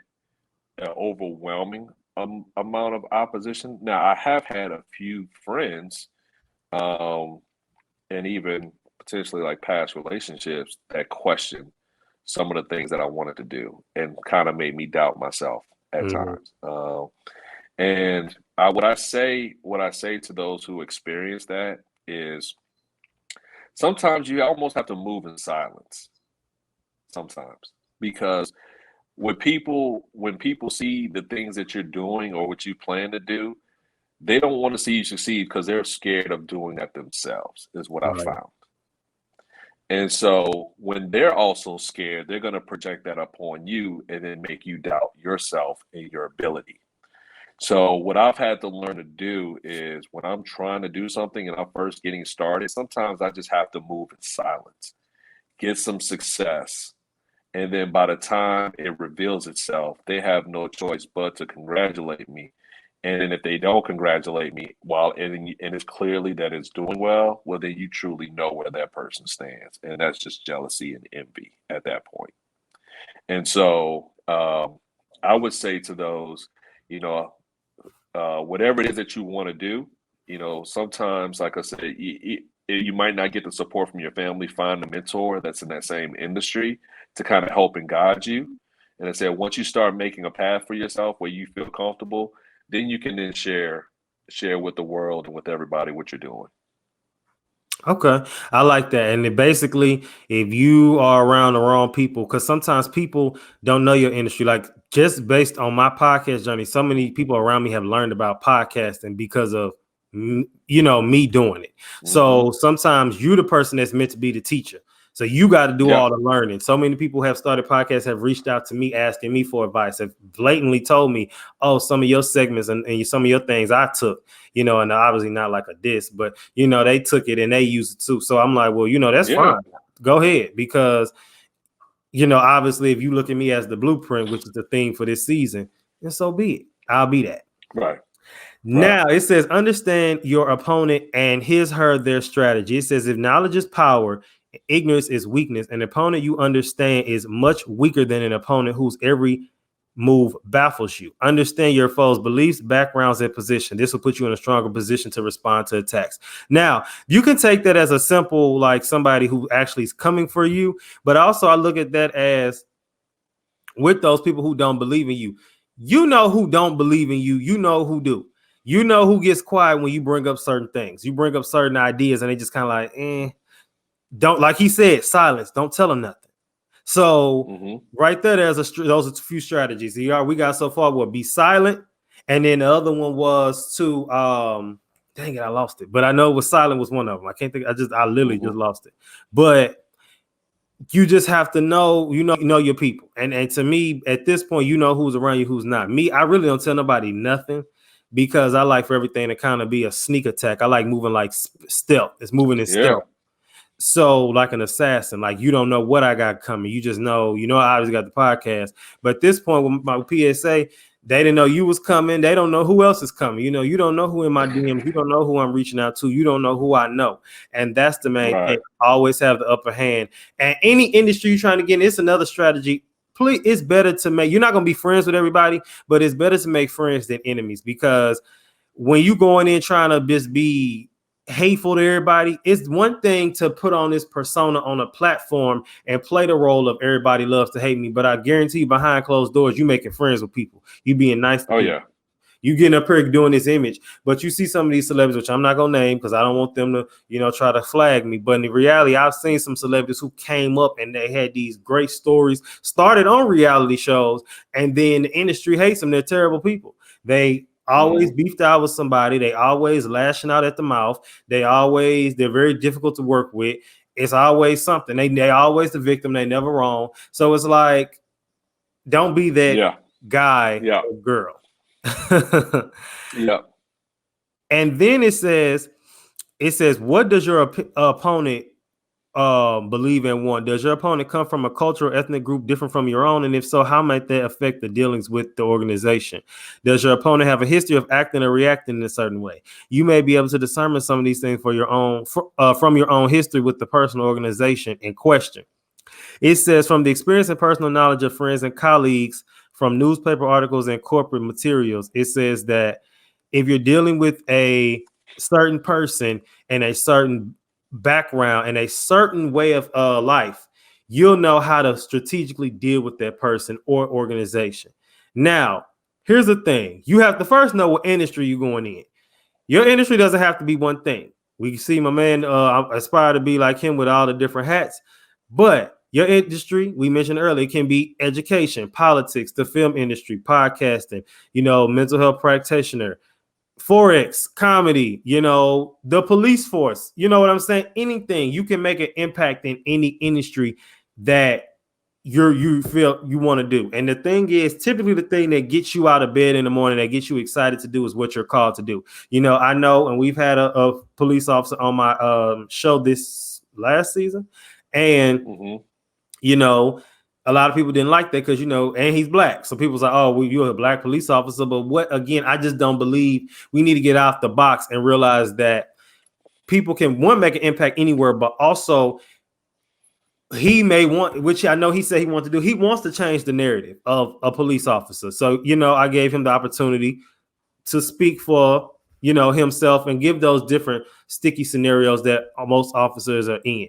an overwhelming amount of opposition. Now I have had a few friends, um, and even potentially like past relationships that question some of the things that I wanted to do and kind of made me doubt myself at Mhm. times. And what I say to those who experience that is sometimes you almost have to move in silence. Sometimes because when people see the things that you're doing or what you plan to do, they don't want to see you succeed because they're scared of doing that themselves. Is what I Right. found. And so when they're also scared, they're going to project that upon you and then make you doubt yourself and your ability. So what I've had to learn to do is when I'm trying to do something and I'm first getting started, sometimes I just have to move in silence, get some success. And then by the time it reveals itself, they have no choice but to congratulate me. And then if they don't congratulate me, while and it's clearly that it's doing well, then you truly know where that person stands, and that's just jealousy and envy at that point. And so I would say to those, you know, whatever it is that you want to do, sometimes, like I said, you might not get the support from your family. Find a mentor that's in that same industry to kind of help and guide you. And I said, once you start making a path for yourself where you feel comfortable, then you can then share with the world and with everybody what you're doing. Okay, I like that. And it basically, if you are around the wrong people, because sometimes people don't know your industry. Like just based on my podcast journey, so many people around me have learned about podcasting because of me doing it. Hmm. So sometimes you're the person that's meant to be the teacher. So you got to do Yeah. all the learning. So many people have started podcasts, have reached out to me, asking me for advice, have blatantly told me, "Oh, some of your segments and some of your things I took." And obviously not like a diss, but they took it and they used it too. So I'm like, well, that's Yeah. fine. Go ahead. Because, obviously if you look at me as the blueprint, which is the theme for this season, then so be it. I'll be that. Right. Right. Now it says, understand your opponent and their strategy. It says, if knowledge is power, ignorance is weakness. An opponent you understand is much weaker than an opponent whose every move baffles you. Understand your foe's beliefs, backgrounds, and position. This will put you in a stronger position to respond to attacks. Now, you can take that as a simple, like somebody who actually is coming for you, but also I look at that as with those people who don't believe in you. You know who don't believe in you. You know who do. You know who gets quiet when you bring up certain things. You bring up certain ideas and they just kind of like, don't, like he said, silence. Don't tell them nothing. So Hmm. right there, those are a few strategies. We got so far. Be silent, and then the other one was to dang it, I lost it. But I know it was silent was one of them. I can't think. I literally Hmm. just lost it. But you just have to know, your people. And to me, at this point, you know who's around you, who's not. Me, I really don't tell nobody nothing because I like for everything to kind of be a sneak attack. I like moving like stealth. It's moving in Yeah. stealth. So like an assassin, like you don't know what I got coming. You just know, I always got the podcast. But at this point with my P.S.A, they didn't know you was coming. They don't know who else is coming. You don't know who in my DMs. You don't know who I'm reaching out to. You don't know who I know. And that's the main thing. Right. Always have the upper hand. And any industry you're trying to get in, it's another strategy. Please, it's better to make, you're not going to be friends with everybody, but it's better to make friends than enemies, because when you going in trying to just be hateful to everybody, it's one thing to put on this persona on a platform and play the role of everybody loves to hate me, but I guarantee you behind closed doors, you making friends with people. You being nice to Oh people. yeah. You getting up here doing this image, but you see some of these celebrities, which I'm not gonna name because I don't want them to, try to flag me. But in reality, I've seen some celebrities who came up and they had these great stories, started on reality shows, and then the industry hates them. They're terrible people. They always Hmm. beefed out with somebody. They always lashing out at the mouth. They're very difficult to work with. It's always something. They always the victim. They never wrong. So it's like, don't be that Yeah. guy Yeah. or girl. Yeah. And then it says, what does your opponent believe and want? Does your opponent come from a cultural ethnic group different from your own? And if so, how might that affect the dealings with the organization? Does your opponent have a history of acting or reacting in a certain way? You may be able to determine some of these things from your own history with the personal organization in question. It says, from the experience and personal knowledge of friends and colleagues, from newspaper articles and corporate materials, it says that if you're dealing with a certain person and a certain background and a certain way of life, you'll know how to strategically deal with that person or organization. Now, here's the thing. You have to first know what industry you're going in. Your industry doesn't have to be one thing. We see my man aspire to be like him with all the different hats, but your industry, we mentioned earlier, can be education, politics, the film industry, podcasting, mental health practitioner, forex, comedy, the police force. You know what I'm saying? Anything. You can make an impact in any industry that you feel you want to do. And the thing is, typically the thing that gets you out of bed in the morning, that gets you excited to do, is what you're called to do. I know, and we've had a police officer on my show this last season, and a lot of people didn't like that because and he's black, so people's like, oh, well, you're a black police officer. But what, again, I just don't believe. We need to get out the box and realize that people can, one, make an impact anywhere, but also he may want, which I know he said he wants to do, he wants to change the narrative of a police officer. So, I gave him the opportunity to speak for, himself and give those different sticky scenarios that most officers are in.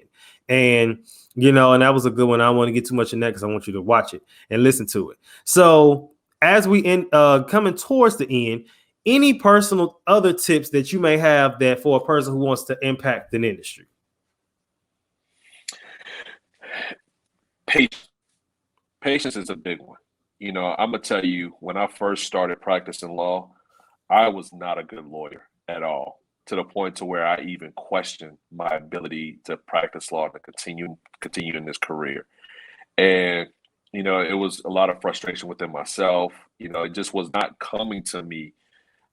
And, and that was a good one. I don't want to get too much in that because I want you to watch it and listen to it. So as we end, coming towards the end, any personal other tips that you may have that for a person who wants to impact an industry? Patience is a big one. I'm gonna tell you, when I first started practicing law, I was not a good lawyer at all, to the point to where I even questioned my ability to practice law and to continue in this career. And it was a lot of frustration within myself. It just was not coming to me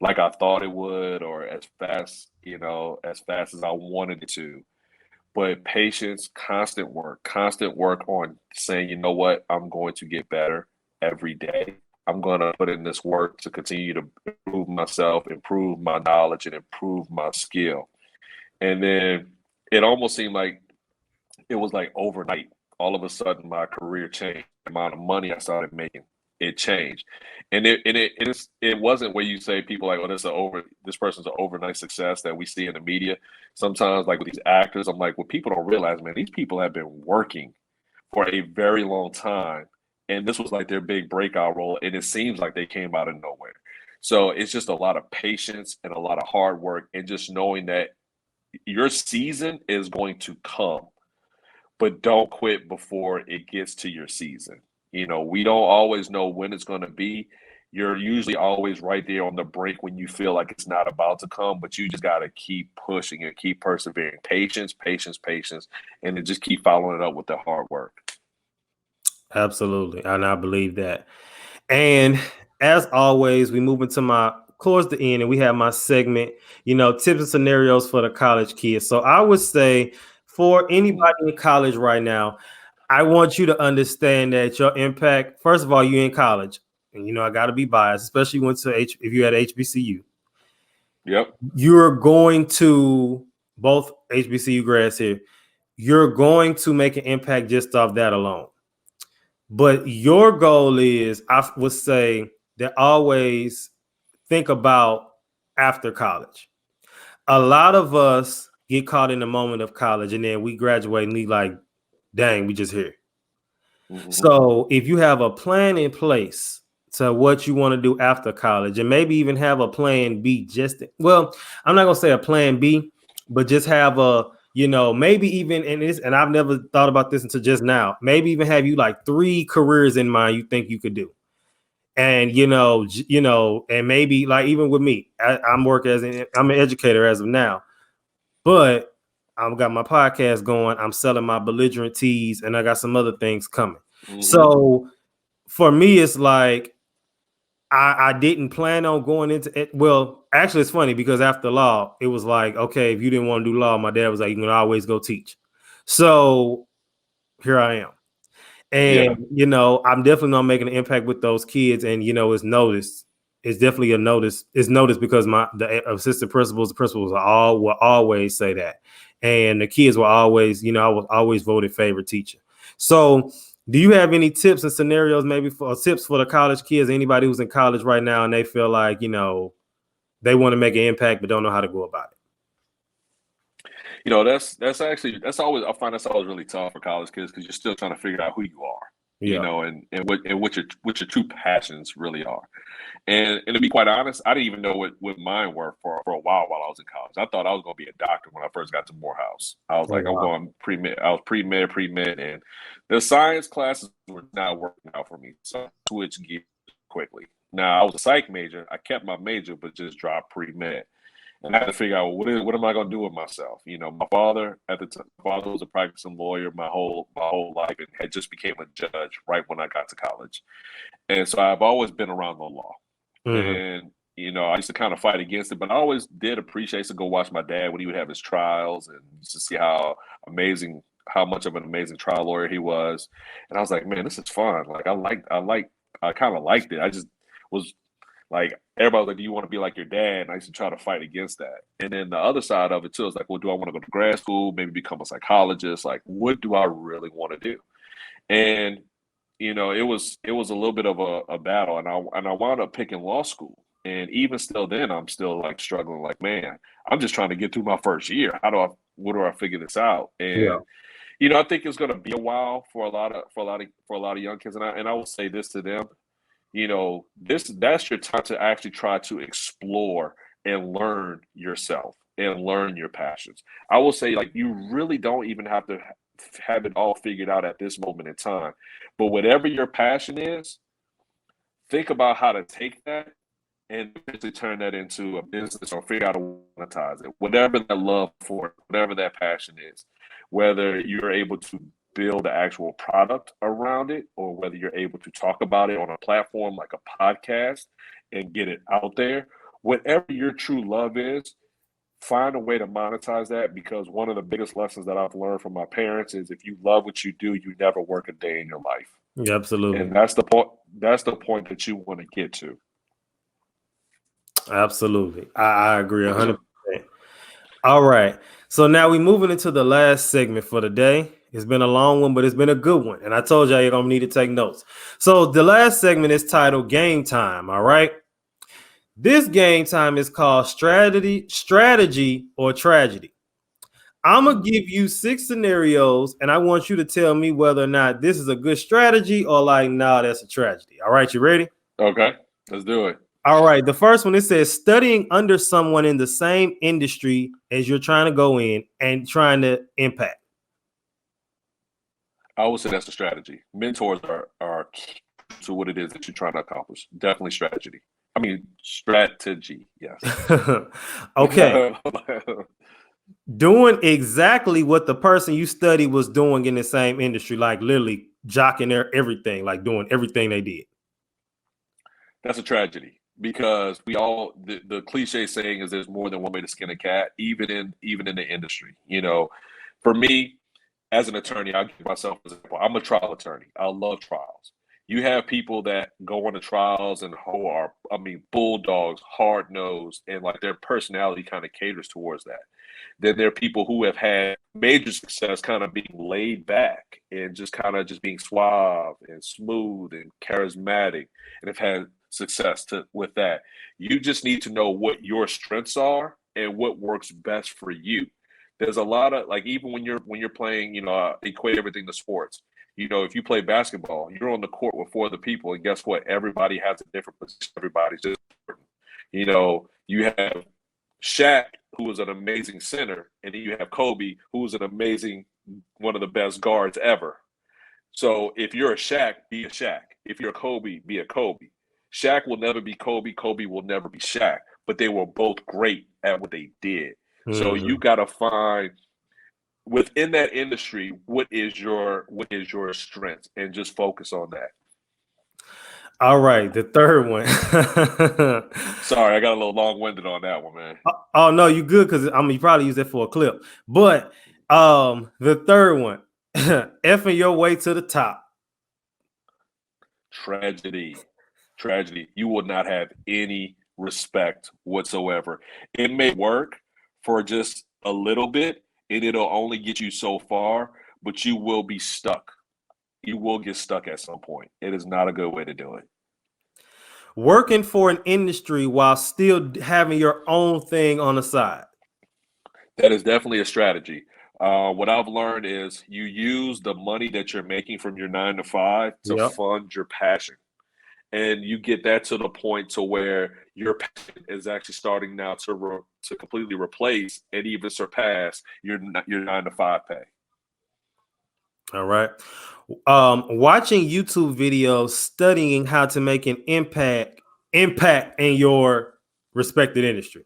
like I thought it would, or as fast as I wanted it to. But patience, constant work on saying, you know what, I'm going to get better every day. I'm going to put in this work to continue to improve myself, improve my knowledge, and improve my skill. And then it almost seemed like it was like overnight. All of a sudden, my career changed. The amount of money I started making, it changed. And it wasn't where you say people like, oh, this person's an overnight success that we see in the media. Sometimes, like with these actors, I'm like, what people don't realize, man, these people have been working for a very long time. And this was like their big breakout role. And it seems like they came out of nowhere. So it's just a lot of patience and a lot of hard work, and just knowing that your season is going to come, but don't quit before it gets to your season. We don't always know when it's going to be. You're usually always right there on the brink when you feel like it's not about to come, but you just got to keep pushing and keep persevering. Patience, and then just keep following it up with the hard work. Absolutely. And I believe that. And as always, we move into towards the end, and we have my segment, tips and scenarios for the college kids. So I would say, for anybody in college right now, I want you to understand that your impact, first of all, you're in college, and I got to be biased, especially if you had HBCU. Yep. You're going to, both HBCU grads here, you're going to make an impact just off that alone. But your goal is, I would say, that always think about after college. A lot of us get caught in the moment of college, and then we graduate and we like, dang, we just here. Mm-hmm. So if you have a plan in place to what you want to do after college, and maybe even have a plan B, I'm not gonna say a plan B, but just have a, maybe even, and I've never thought about this until just now, maybe even have you like 3 careers in mind you think you could do. And, and maybe like, even with me, I'm an educator as of now, but I've got my podcast going. I'm selling my belligerent teas, and I got some other things coming. Mm-hmm. So for me, it's like, I didn't plan on going into it. Well, actually, it's funny because after law, it was like, okay, if you didn't want to do law, my dad was like, you can always go teach. So here I am. And, I'm definitely not making an impact with those kids. And, it's noticed. It's definitely a notice. It's noticed because the assistant principals, the principals will always say that. And the kids were always, I was always voted favorite teacher. So, do you have any tips and scenarios, maybe for tips for the college kids, anybody who's in college right now, and they feel like they want to make an impact but don't know how to go about it? That's always, I find that's always really tough for college kids because you're still trying to figure out who you are, Yeah. what your true passions really are. And to be quite honest, I didn't even know what mine were for a while I was in college. I thought I was going to be a doctor when I first got to Morehouse. I was Oh, like, I'm wow. going pre-med. I was pre-med, and the science classes were not working out for me. So I switched gears quickly. Now, I was a psych major. I kept my major, but just dropped pre-med. And I had to figure out, well, what am I going to do with myself? My father at the time, my father was a practicing lawyer my whole life and had just became a judge right when I got to college. And so I've always been around the law. Mhm. And I used to kind of fight against it, but I always did appreciate to go watch my dad when he would have his trials and just to see how much of an amazing trial lawyer he was. And I was like, man, this is fun. Like I kind of liked it. I just was like, everybody was like, do you want to be like your dad? And I used to try to fight against that. And then the other side of it too is like, well, do I want to go to grad school, maybe become a psychologist? Like, what do I really want to do? And it was a little bit of a battle, and I wound up picking law school. And even still, then I'm still like struggling. Like, man, I'm just trying to get through my first year. What do I figure this out? Yeah. And I think it's going to be a while for a lot of young kids. And I will say this to them, that's your time to actually try to explore and learn yourself and learn your passions. I will say, like, you really don't even have to have it all figured out at this moment in time. But whatever your passion is, think about how to take that and eventually turn that into a business or figure out a way to monetize it. Whatever that love for it, whatever that passion is, whether you're able to build the actual product around it or whether you're able to talk about it on a platform like a podcast and get it out there, whatever your true love is, find a way to monetize that, because one of the biggest lessons that I've learned from my parents is if you love what you do, you never work a day in your life. Yeah, absolutely. And that's the point that you want to get to. Absolutely. I agree 100%. All right. So now we're moving into the last segment for the day. It's been a long one, but it's been a good one. And I told y'all you're going to need to take notes. So the last segment is titled Game Time. All right. This game time is called strategy or tragedy. I'm going to give you 6 scenarios, and I want you to tell me whether or not this is a good strategy or like, nah, that's a tragedy. All right. You ready? Okay, let's do it. All right. The first one, it says studying under someone in the same industry as you're trying to go in and trying to impact. I would say that's a strategy. Mentors are key to what it is that you're trying to accomplish. Definitely strategy. I mean, strategy. Yes. Okay. Doing exactly what the person you study was doing in the same industry, like literally jocking their everything, like doing everything they did. That's a tragedy, because the cliche saying is there's more than one way to skin a cat, even in the industry. For me, as an attorney, I'll give myself as an example. I'm a trial attorney. I love trials. You have people that go on to trials and who are, I mean, bulldogs, hard nosed, and like their personality kind of caters towards that. Then there are people who have had major success kind of being laid back and just kind of just being suave and smooth and charismatic and have had success with that. You just need to know what your strengths are and what works best for you. There's a lot of, like, even when you're playing, equate everything to sports. If you play basketball, you're on the court with 4 other people, and guess what? Everybody has a different position. Everybody's just important. You have Shaq, who was an amazing center, and then you have Kobe, who was one of the best guards ever. So if you're a Shaq, be a Shaq. If you're a Kobe, be a Kobe. Shaq will never be Kobe. Kobe will never be Shaq. But they were both great at what they did. So you got to find within that industry what is your strength and just focus on that. All right, the third one. Sorry, I got a little long-winded on that one, man. Oh no, you good, because you probably use that for a clip. But the third one, effing your way to the top. Tragedy. You will not have any respect whatsoever. It may work for just a little bit, and it'll only get you so far, but you will be stuck. you will get stuck at some point. It is not a good way to do it. Working for an industry while still having your own thing on the side. That is definitely a strategy. What I've learned is you use the money that you're making from your 9 to 5 to Yep. fund your passion. And you get that to the point to where your passion is actually starting now to completely replace and even surpass your 9 to 5 pay. All right. Watching YouTube videos, studying how to make an impact in your respected industry.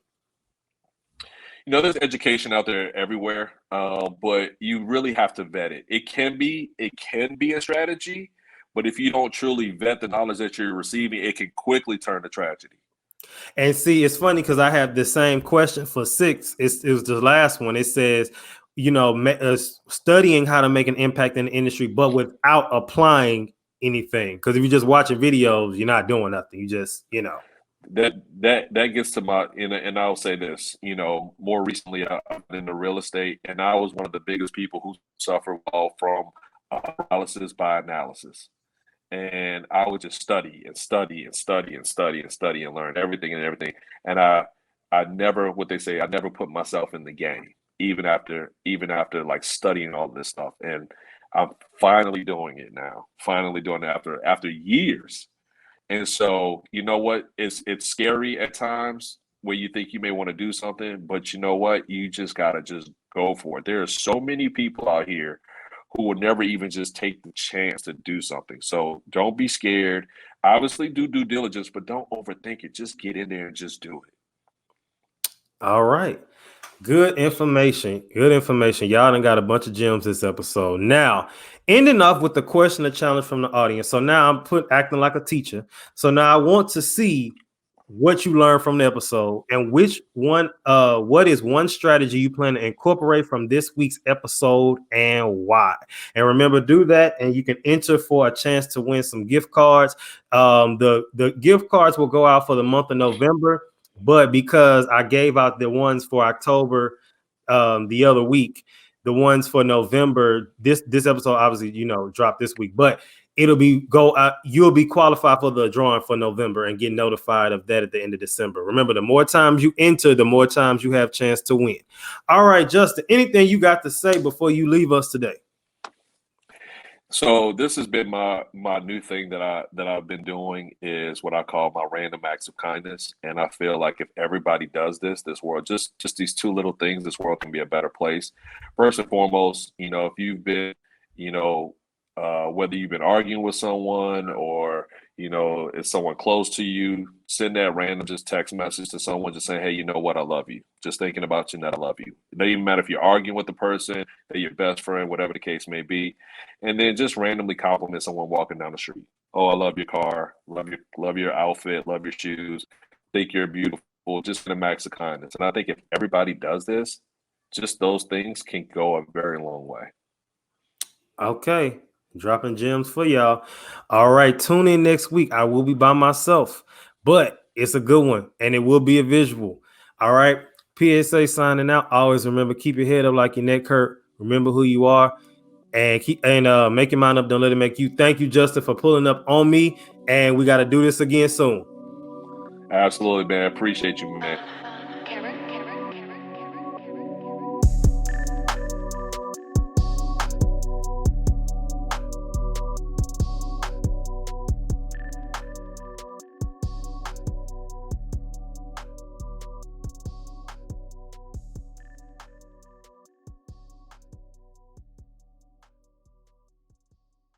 There's education out there everywhere, but you really have to vet it. It can be a strategy, but if you don't truly vet the knowledge that you're receiving, it can quickly turn to tragedy. And see, it's funny because I have the same question for 6. It was the last one. It says, studying how to make an impact in the industry, but without applying anything. Because if you're just watching videos, you're not doing nothing. You just. That gets to my and I'll say this. More recently I've been into real estate, and I was one of the biggest people who suffered all from paralysis by analysis. And I would just study and study and study and study and study and learn everything and everything. And I never, what they say, I never put myself in the game, even after like studying all this stuff. And I'm finally doing it now. Finally doing it after years. And so, you know what? It's scary at times where you think you may want to do something, but you know what? You just gotta just go for it. There are so many people out here who will never even just take the chance to do something. So don't be scared. Obviously, do due diligence, but don't overthink it. Just get in there and just do it. All right. Good information. Good information. Y'all done got a bunch of gems this episode. Now, ending off with the question and challenge from the audience. So now I'm acting like a teacher. So now I want to see what you learned from the episode and what is one strategy you plan to incorporate from this week's episode and why. And remember, do that and you can enter for a chance to win some gift cards. The gift cards will go out for the month of November. But because I gave out the ones for October the other week, the ones for November, this episode obviously dropped this week, but it'll be you'll be qualified for the drawing for November and get notified of that at the end of December. Remember, the more times you enter, the more times you have chance to win. All right, Justin, anything you got to say before you leave us today? So this has been my new thing that I've been doing is what I call my random acts of kindness. And I feel like if everybody does this world, just these two little things, this world can be a better place. First and foremost, if you've been, whether you've been arguing with someone or it's someone close to you, send that random just text message to someone just saying, hey, you know what, I love you. Just thinking about you and that I love you. It doesn't even matter if you're arguing with the person, they're your best friend, whatever the case may be. And then just randomly compliment someone walking down the street. Oh, I love your car, love your outfit, love your shoes, think you're beautiful, just in a max of kindness. And I think if everybody does this, just those things can go a very long way. Okay. Dropping gems for y'all. All right. Tune in next week. I will be by myself, but it's a good one and it will be a visual. All right. P.S.A. signing out. Always remember, keep your head up like your neck hurt. Remember who you are and make your mind up. Don't let it make you. Thank you, Justin, for pulling up on me. And we got to do this again soon. Absolutely, man. Appreciate you, man.